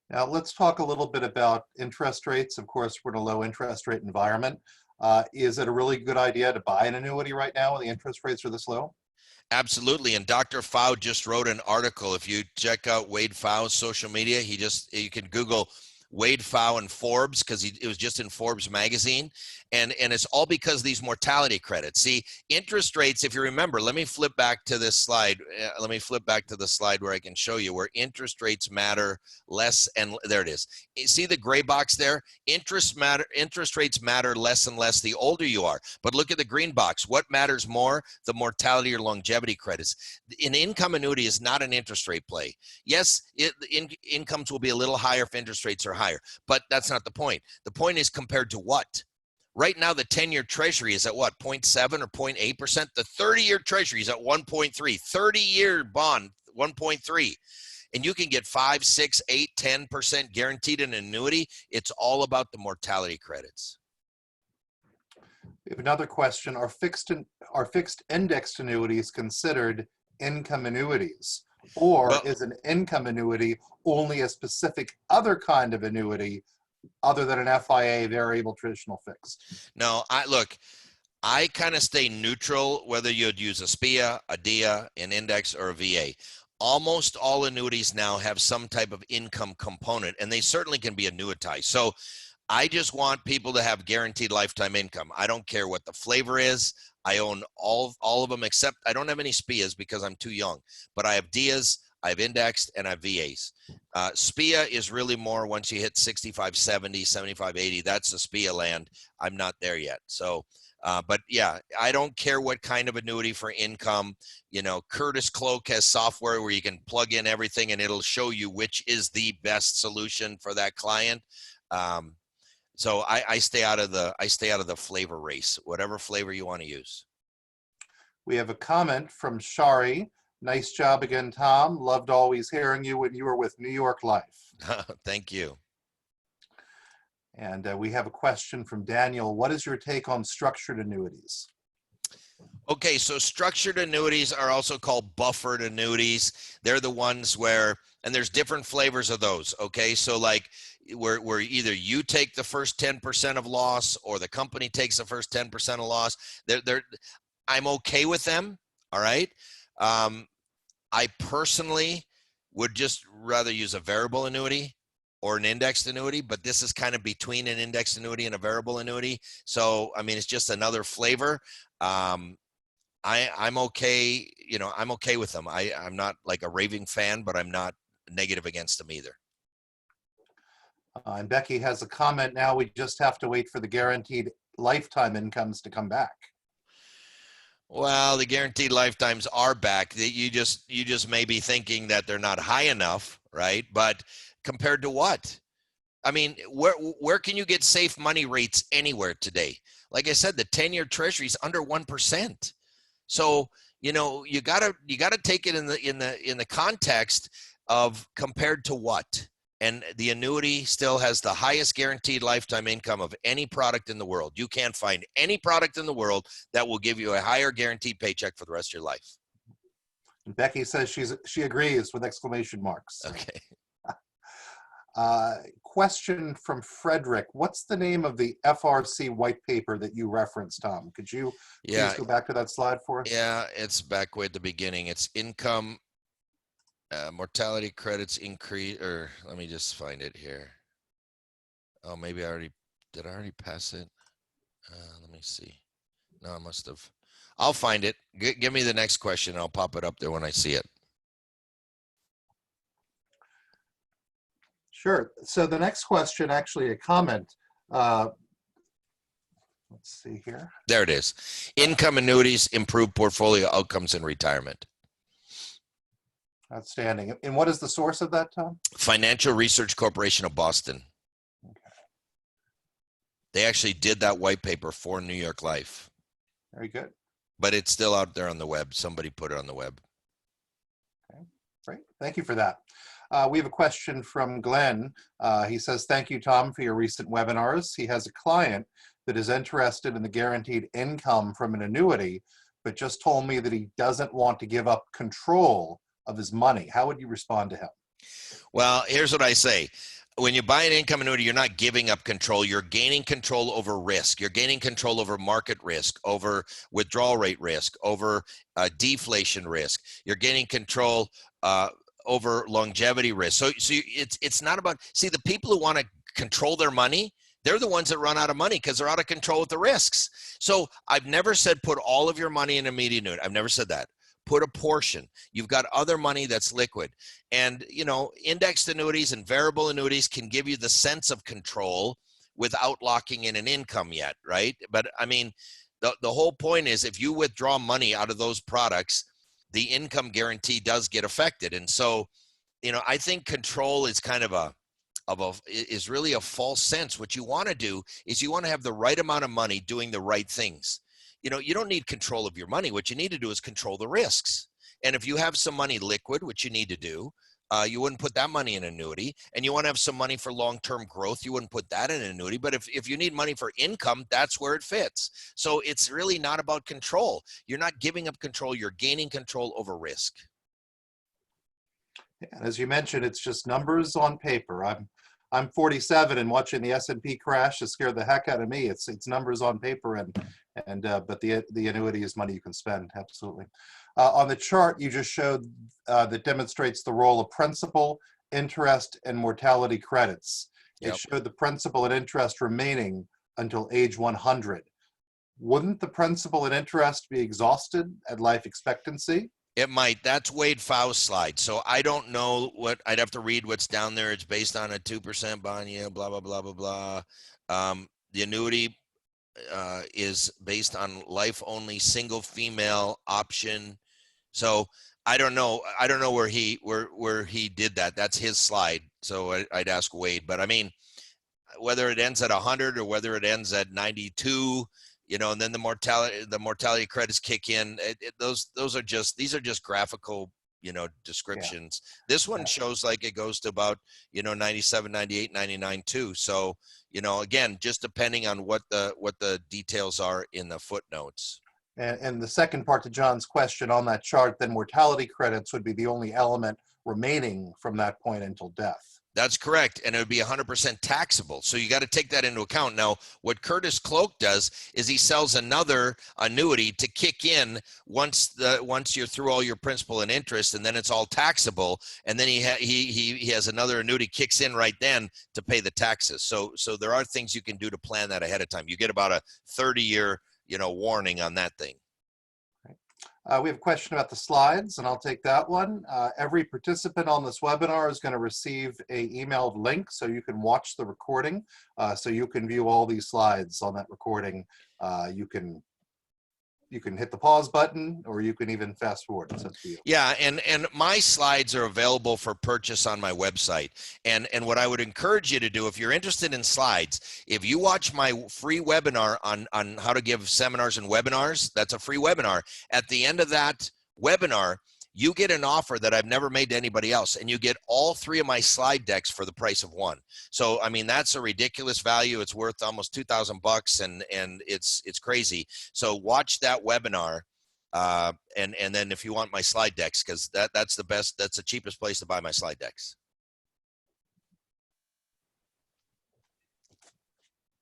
Now let's talk a little bit about interest rates. Of course, we're in a low interest rate environment. Is it a really good idea to buy an annuity right now when the interest rates are this low? Absolutely. And Dr. Pfau just wrote an article. If you check out Wade Pfau's social media, you can Google Wade Pfau and Forbes, because it was just in Forbes magazine. And it's all because of these mortality credits. See, interest rates, if you remember, let me flip back to this slide. Let me flip back to the slide where I can show you where interest rates matter less. And there it is. You see the gray box there? Interest rates matter less and less the older you are. But look at the green box. What matters more? The mortality or longevity credits. An income annuity is not an interest rate play. Yes, incomes will be a little higher if interest rates are higher, but that's not the point. The point is compared to what? Right now, the 10-year treasury is at what, 0.7 or 0.8%? The 30-year treasury is at 1.3. 30-year bond, 1.3. And you can get 5, 6, 8, 10% guaranteed in an annuity. It's all about the mortality credits. We have another question. Are fixed indexed annuities considered income annuities? Or is an income annuity only a specific other kind of annuity other than an FIA, variable traditional fixed? No, I kind of stay neutral, whether you'd use a SPIA, a DIA, an index, or a VA. Almost all annuities now have some type of income component, and they certainly can be annuitized. So I just want people to have guaranteed lifetime income. I don't care what the flavor is. I own all of them, except I don't have any SPIAs because I'm too young, but I have DIAs, I have indexed, and I have VAs. SPIA is really more once you hit 65, 70, 75, 80. That's the SPIA land. I'm not there yet. So, but yeah, I don't care what kind of annuity for income. Curtis Cloak has software where you can plug in everything and it'll show you which is the best solution for that client. So I stay out of the flavor race, whatever flavor you want to use. We have a comment from Shari. Nice job again, Tom. Loved always hearing you when you were with New York Life. Thank you. And we have a question from Daniel. What is your take on structured annuities? Okay, so structured annuities are also called buffered annuities. They're the ones where, and there's different flavors of those. Okay, so like where either you take the first 10% of loss or the company takes the first 10% of loss. I'm okay with them. All right. I personally would just rather use a variable annuity or an indexed annuity, but this is kind of between an indexed annuity and a variable annuity. So, I mean, it's just another flavor. I'm okay, I'm okay with them. I'm not like a raving fan, but I'm not negative against them either. And Becky has a comment now. We just have to wait for the guaranteed lifetime incomes to come back. Well, the guaranteed lifetimes are back. You just may be thinking that they're not high enough, right? But compared to what? I mean, where can you get safe money rates anywhere today? Like I said, the 10-year treasury is under 1%. So, you gotta take it in the context of compared to what. And the annuity still has the highest guaranteed lifetime income of any product in the world. You can't find any product in the world that will give you a higher guaranteed paycheck for the rest of your life. And Becky says she agrees with exclamation marks. Okay. Question from Frederick. What's the name of the FRC white paper that you referenced, Tom? Could you please go back to that slide for us? Yeah, it's back way at the beginning. It's income, mortality credits increase, or let me just find it here. Oh, maybe did I already pass it? Let me see. No, I must have. I'll find it. Give me the next question. I'll pop it up there when I see it. Sure. So the next question, actually a comment. Let's see here. There it is. Income annuities improve portfolio outcomes in retirement. Outstanding. And what is the source of that, Tom? Financial Research Corporation of Boston. Okay. They actually did that white paper for New York Life. Very good. But it's still out there on the web. Somebody put it on the web. Okay, great. Thank you for that. We have a question from Glenn. He says, thank you, Tom, for your recent webinars. He has a client that is interested in the guaranteed income from an annuity, but just told me that he doesn't want to give up control of his money. How would you respond to him? Well, here's what I say. When you buy an income annuity, you're not giving up control. You're gaining control over risk. You're gaining control over market risk, over withdrawal rate risk, over deflation risk. You're gaining control over longevity risk. So it's not about, see, the people who want to control their money, they're the ones that run out of money because they're out of control with the risks. So I've never said put all of your money in a immediate annuity. I've never said that. Put a portion. You've got other money that's liquid. And, indexed annuities and variable annuities can give you the sense of control without locking in an income yet, right? But I mean, the whole point is if you withdraw money out of those products, the income guarantee does get affected. And so, I think control is kind of is really a false sense. What you want to do is you want to have the right amount of money doing the right things. You don't need control of your money. What you need to do is control the risks. And if you have some money liquid, which you need to do, you wouldn't put that money in an annuity. And you want to have some money for long-term growth, you wouldn't put that in an annuity. But if you need money for income, that's where it fits. So it's really not about control. You're not giving up control. You're gaining control over risk. And as you mentioned, it's just numbers on paper. I'm 47 and watching the S&P crash has scared the heck out of me. It's numbers on paper, but the annuity is money you can spend. Absolutely. On the chart you just showed that demonstrates the role of principal, interest, and mortality credits. Yep. It showed the principal and interest remaining until age 100. Wouldn't the principal and interest be exhausted at life expectancy? It might. That's Wade Pfau's slide. So I don't know what, I'd have to read what's down there. It's based on a 2% bond yield, blah, blah, blah, blah, blah. The annuity is based on life only single female option. So I don't know. I don't know where he did that. That's his slide. So I'd ask Wade, but I mean, whether it ends at 100 or whether it ends at 92, and then the mortality credits kick in. These are just graphical descriptions. This one shows like it goes to about, 97, 98, 99 too. So, again, just depending on what the details are in the footnotes. And the second part to John's question on that chart, then mortality credits would be the only element remaining from that point until death. That's correct. And it would be 100% taxable. So you got to take that into account. Now, what Curtis Cloak does is he sells another annuity to kick in once you're through all your principal and interest, and then it's all taxable. And then he has another annuity kicks in right then to pay the taxes. So there are things you can do to plan that ahead of time. You get about a 30-year, warning on that thing. We have a question about the slides, and I'll take that one. Every participant on this webinar is going to receive an emailed link so you can watch the recording, so you can view all these slides on that recording. You can hit the pause button, or you can even fast forward. It's up to you. Yeah, and my slides are available for purchase on my website. And what I would encourage you to do, if you're interested in slides, if you watch my free webinar on how to give seminars and webinars, that's a free webinar. At the end of that webinar, you get an offer that I've never made to anybody else, and you get all 3 of my slide decks for the price of one. So, I mean, that's a ridiculous value. It's worth almost $2,000, and it's crazy. So watch that webinar, and then if you want my slide decks, because that's the best, that's the cheapest place to buy my slide decks.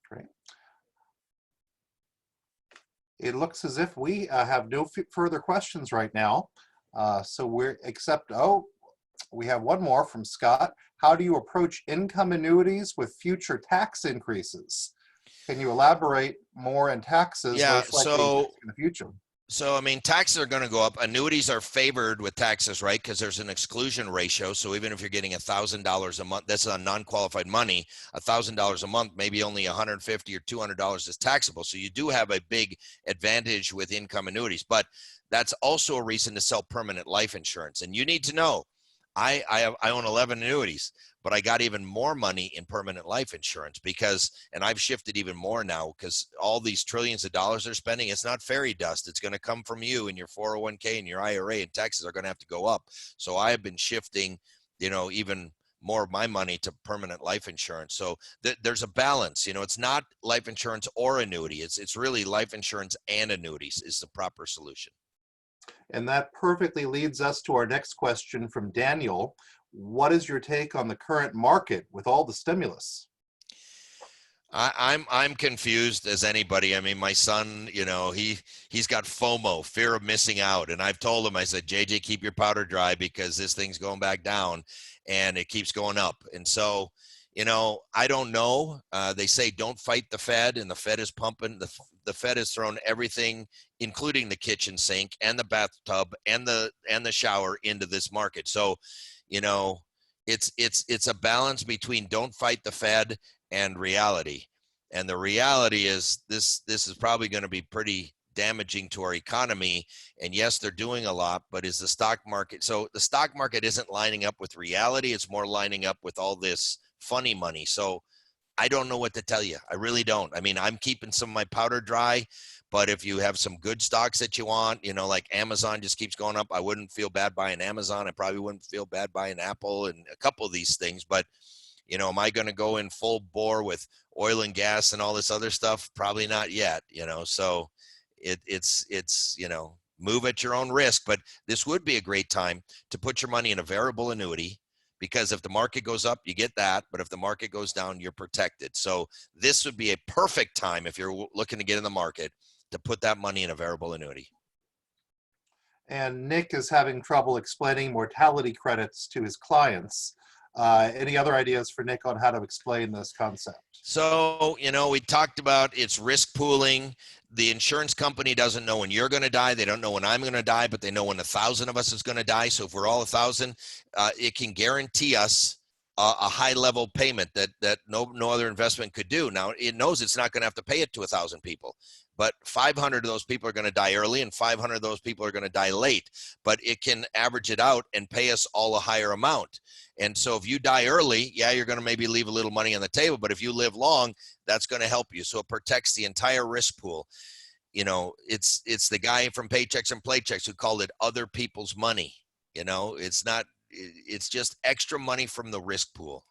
Great. It looks as if we have no further questions right now. So we have one more from Scott. How do you approach income annuities with future tax increases? Can you elaborate more on taxes most likely in the future? So, I mean, taxes are going to go up. Annuities are favored with taxes, right? Because there's an exclusion ratio. So even if you're getting $1,000 a month, that's on non-qualified money, $1,000 a month, maybe only $150 or $200 is taxable. So you do have a big advantage with income annuities, but that's also a reason to sell permanent life insurance. And you need to know, I own 11 annuities, but I got even more money in permanent life insurance and I've shifted even more now because all these trillions of dollars they're spending, it's not fairy dust. It's going to come from you and your 401k and your IRA, and taxes are going to have to go up. So I have been shifting, even more of my money to permanent life insurance. So there's a balance, it's not life insurance or annuity. It's really life insurance and annuities is the proper solution. And that perfectly leads us to our next question from Daniel. What is your take on the current market with all the stimulus? I'm confused as anybody. I mean, my son, he's got FOMO, fear of missing out. And I've told him, I said, JJ, keep your powder dry because this thing's going back down and it keeps going up. And so, I don't know. They say don't fight the Fed, and the Fed is pumping. The Fed has thrown everything, including the kitchen sink and the bathtub and the shower, into this market. So, it's a balance between don't fight the Fed and reality. And the reality is this is probably going to be pretty damaging to our economy. And yes, they're doing a lot, but is the stock market? So the stock market isn't lining up with reality. It's more lining up with all this funny money. So I don't know what to tell you. I really don't. I mean, I'm keeping some of my powder dry, but if you have some good stocks that you want, like Amazon just keeps going up, I wouldn't feel bad buying Amazon. I probably wouldn't feel bad buying Apple and a couple of these things, but am I going to go in full bore with oil and gas and all this other stuff? Probably not yet, so it's move at your own risk, but this would be a great time to put your money in a variable annuity, because if the market goes up, you get that. But if the market goes down, you're protected. So this would be a perfect time if you're looking to get in the market to put that money in a variable annuity. And Nick is having trouble explaining mortality credits to his clients. Any other ideas for Nick on how to explain this concept? So, we talked about it's risk pooling. The insurance company doesn't know when you're going to die. They don't know when I'm going to die, but they know when 1,000 of us is going to die. So if we're all 1,000, it can guarantee us a high level payment that no other investment could do. Now, it knows it's not going to have to pay it to 1,000 people, but 500 of those people are going to die early and 500 of those people are going to die late, but it can average it out and pay us all a higher amount. And so if you die early, yeah, you're going to maybe leave a little money on the table, but if you live long, that's going to help you. So it protects the entire risk pool. It's the guy from Paychecks and Playchecks who called it other people's money. You know, it's not, it's just extra money from the risk pool.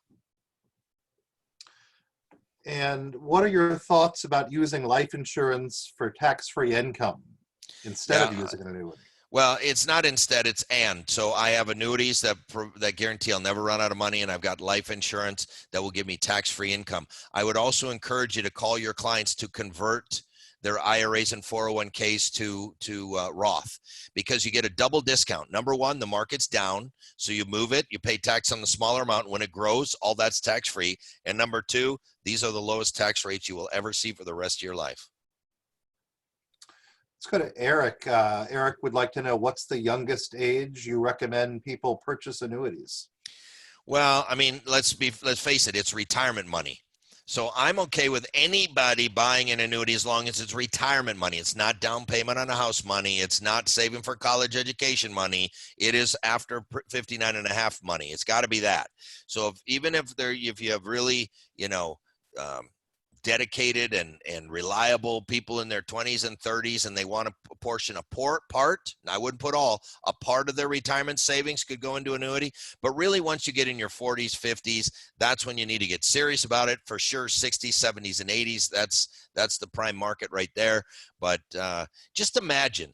And what are your thoughts about using life insurance for tax-free income instead Yeah. of using an annuity? Well, it's not instead, it's and. So I have annuities that guarantee I'll never run out of money, and I've got life insurance that will give me tax-free income. I would also encourage you to call your clients to convert their IRAs and 401ks to Roth, because you get a double discount. Number one, the market's down, so you move it, you pay tax on the smaller amount. When it grows, all that's tax-free. And number two, these are the lowest tax rates you will ever see for the rest of your life. Let's go to Eric. Eric would like to know, what's the youngest age you recommend people purchase annuities? Well, I mean, let's face it, it's retirement money. So I'm okay with anybody buying an annuity as long as it's retirement money. It's not down payment on a house money. It's not saving for college education money. It is after 59 and a half money. It's got to be that. So if you have really, dedicated and reliable people in their 20s and 30s, and they want to portion a part, and I wouldn't put all, a part of their retirement savings could go into annuity. But really, once you get in your 40s, 50s, that's when you need to get serious about it. For sure, 60s, 70s, and 80s, that's the prime market right there. But just imagine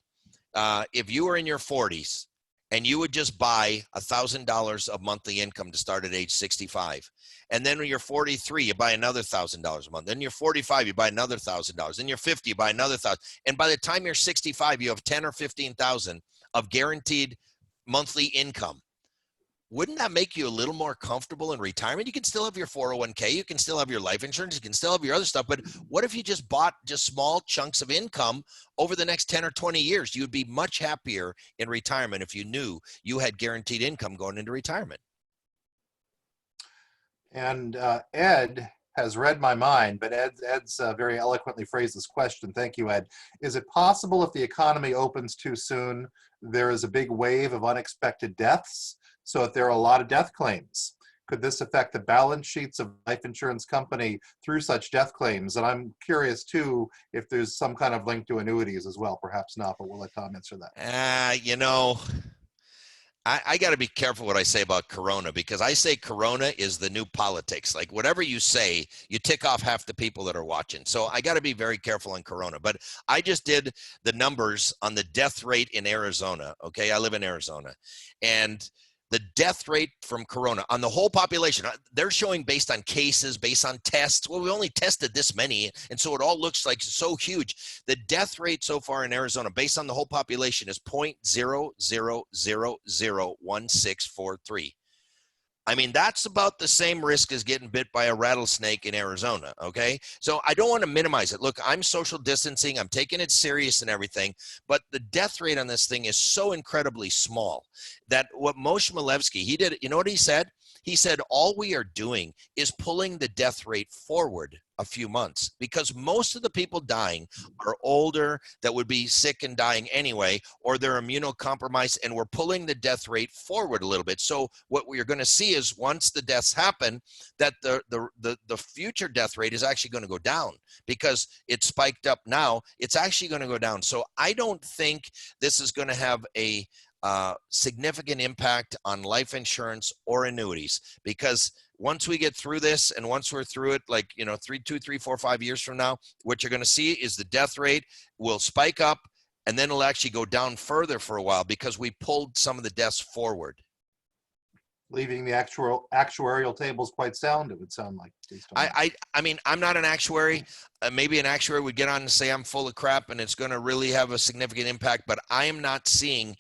if you were in your 40s and you would just buy $1,000 of monthly income to start at age 65. And then when you're 43, you buy another $1,000 a month. Then you're 45, you buy another $1,000. Then you're 50, you buy another 1,000. And by the time you're 65, you have 10 or 15,000 of guaranteed monthly income. Wouldn't that make you a little more comfortable in retirement? You can still have your 401k, you can still have your life insurance, you can still have your other stuff, but what if you just bought just small chunks of income over the next 10 or 20 years? You would be much happier in retirement if you knew you had guaranteed income going into retirement. And Ed has read my mind, but Ed's very eloquently phrased this question. Thank you, Ed. Is it possible if the economy opens too soon, there is a big wave of unexpected deaths? So if there are a lot of death claims, could this affect the balance sheets of life insurance company through such death claims? And I'm curious too, if there's some kind of link to annuities as well. Perhaps not, but we'll let Tom answer that. I got to be careful what I say about Corona, because I say Corona is the new politics. Like whatever you say, you tick off half the people that are watching. So I got to be very careful on Corona. But I just did the numbers on the death rate in Arizona. Okay, I live in Arizona. And the death rate from Corona on the whole population, they're showing based on cases, based on tests. Well, we only tested this many, and so it all looks like so huge. The death rate so far in Arizona, based on the whole population, is 0.00001643. I mean, that's about the same risk as getting bit by a rattlesnake in Arizona, okay? So I don't want to minimize it. Look, I'm social distancing. I'm taking it serious and everything, but the death rate on this thing is so incredibly small that what Moshe Milevsky, he did, you know what he said? He said, all we are doing is pulling the death rate forward a few months, because most of the people dying are older that would be sick and dying anyway, or they're immunocompromised, and we're pulling the death rate forward a little bit. So what we're going to see is once the deaths happen, that the future death rate is actually going to go down, because it spiked up now. It's actually going to go down. So I don't think this is going to have a significant impact on life insurance or annuities, because once we get through this, and once we're through it, like, 2, 3, 4, 5 years from now, what you're going to see is the death rate will spike up, and then it'll actually go down further for a while, because we pulled some of the deaths forward. Leaving the actuarial tables quite sound, it would sound like. I mean, I'm not an actuary. Maybe an actuary would get on and say I'm full of crap and it's going to really have a significant impact, but I am not seeing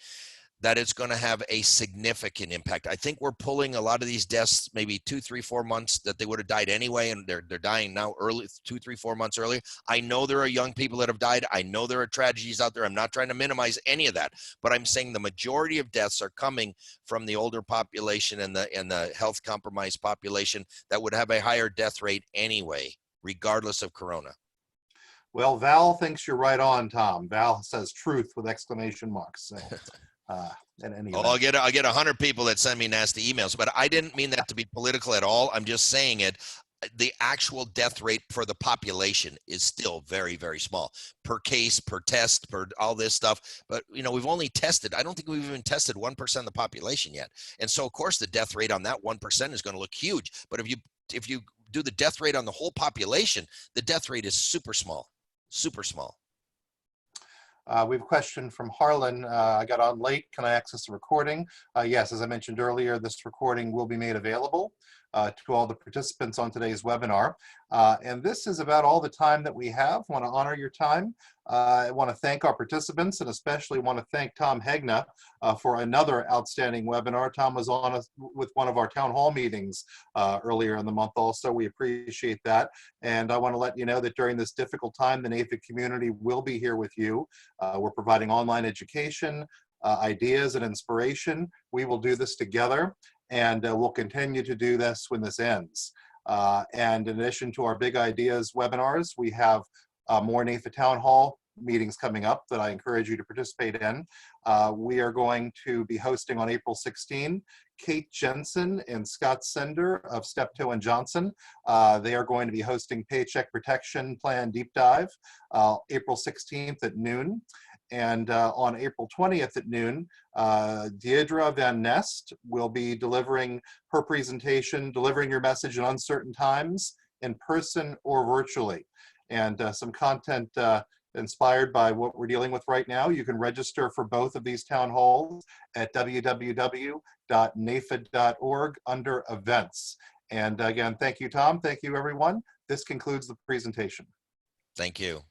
that it's going to have a significant impact. I think we're pulling a lot of these deaths maybe 2, 3, 4 months that they would have died anyway, and they're dying now early, 2, 3, 4 months earlier. I know there are young people that have died. I know there are tragedies out there. I'm not trying to minimize any of that, but I'm saying the majority of deaths are coming from the older population and the health compromised population that would have a higher death rate anyway, regardless of Corona. Well, Val thinks you're right on, Tom. Val says truth with exclamation marks. So. I'll get 100 people that send me nasty emails, but I didn't mean that to be political at all. I'm just saying it. the actual death rate for the population is still very, very small per case, per test, per all this stuff. But, you know, we've only tested, I don't think we've even tested 1% of the population yet. And so, of course, the death rate on that 1% is going to look huge. But if you do the death rate on the whole population, the death rate is super small, super small. We have a question from Harlan. I got on late. Can I access the recording? Yes, as I mentioned earlier, this recording will be made available to all the participants on today's webinar. And this is about all the time that we have. I want to honor your time. I want to thank our participants, and especially want to thank Tom Hegna for another outstanding webinar. Tom was on with one of our town hall meetings earlier in the month also. We appreciate that. And I want to let you know that during this difficult time, the NAFIG community will be here with you. We're providing online education, ideas, and inspiration. We will do this together, and we'll continue to do this when this ends. And in addition to our Big Ideas webinars, we have more NAFA Town Hall meetings coming up that I encourage you to participate in. We are going to be hosting on April 16, Kate Jensen and Scott Sender of Steptoe and Johnson. They are going to be hosting Paycheck Protection Plan Deep Dive April 16th at noon. And on April 20th at noon, Deidre Van Nest will be delivering her presentation, Delivering Your Message in Uncertain Times, in person or virtually. And some content inspired by what we're dealing with right now. You can register for both of these town halls at www.nafid.org under events. And again, thank you, Tom. Thank you, everyone. This concludes the presentation. Thank you.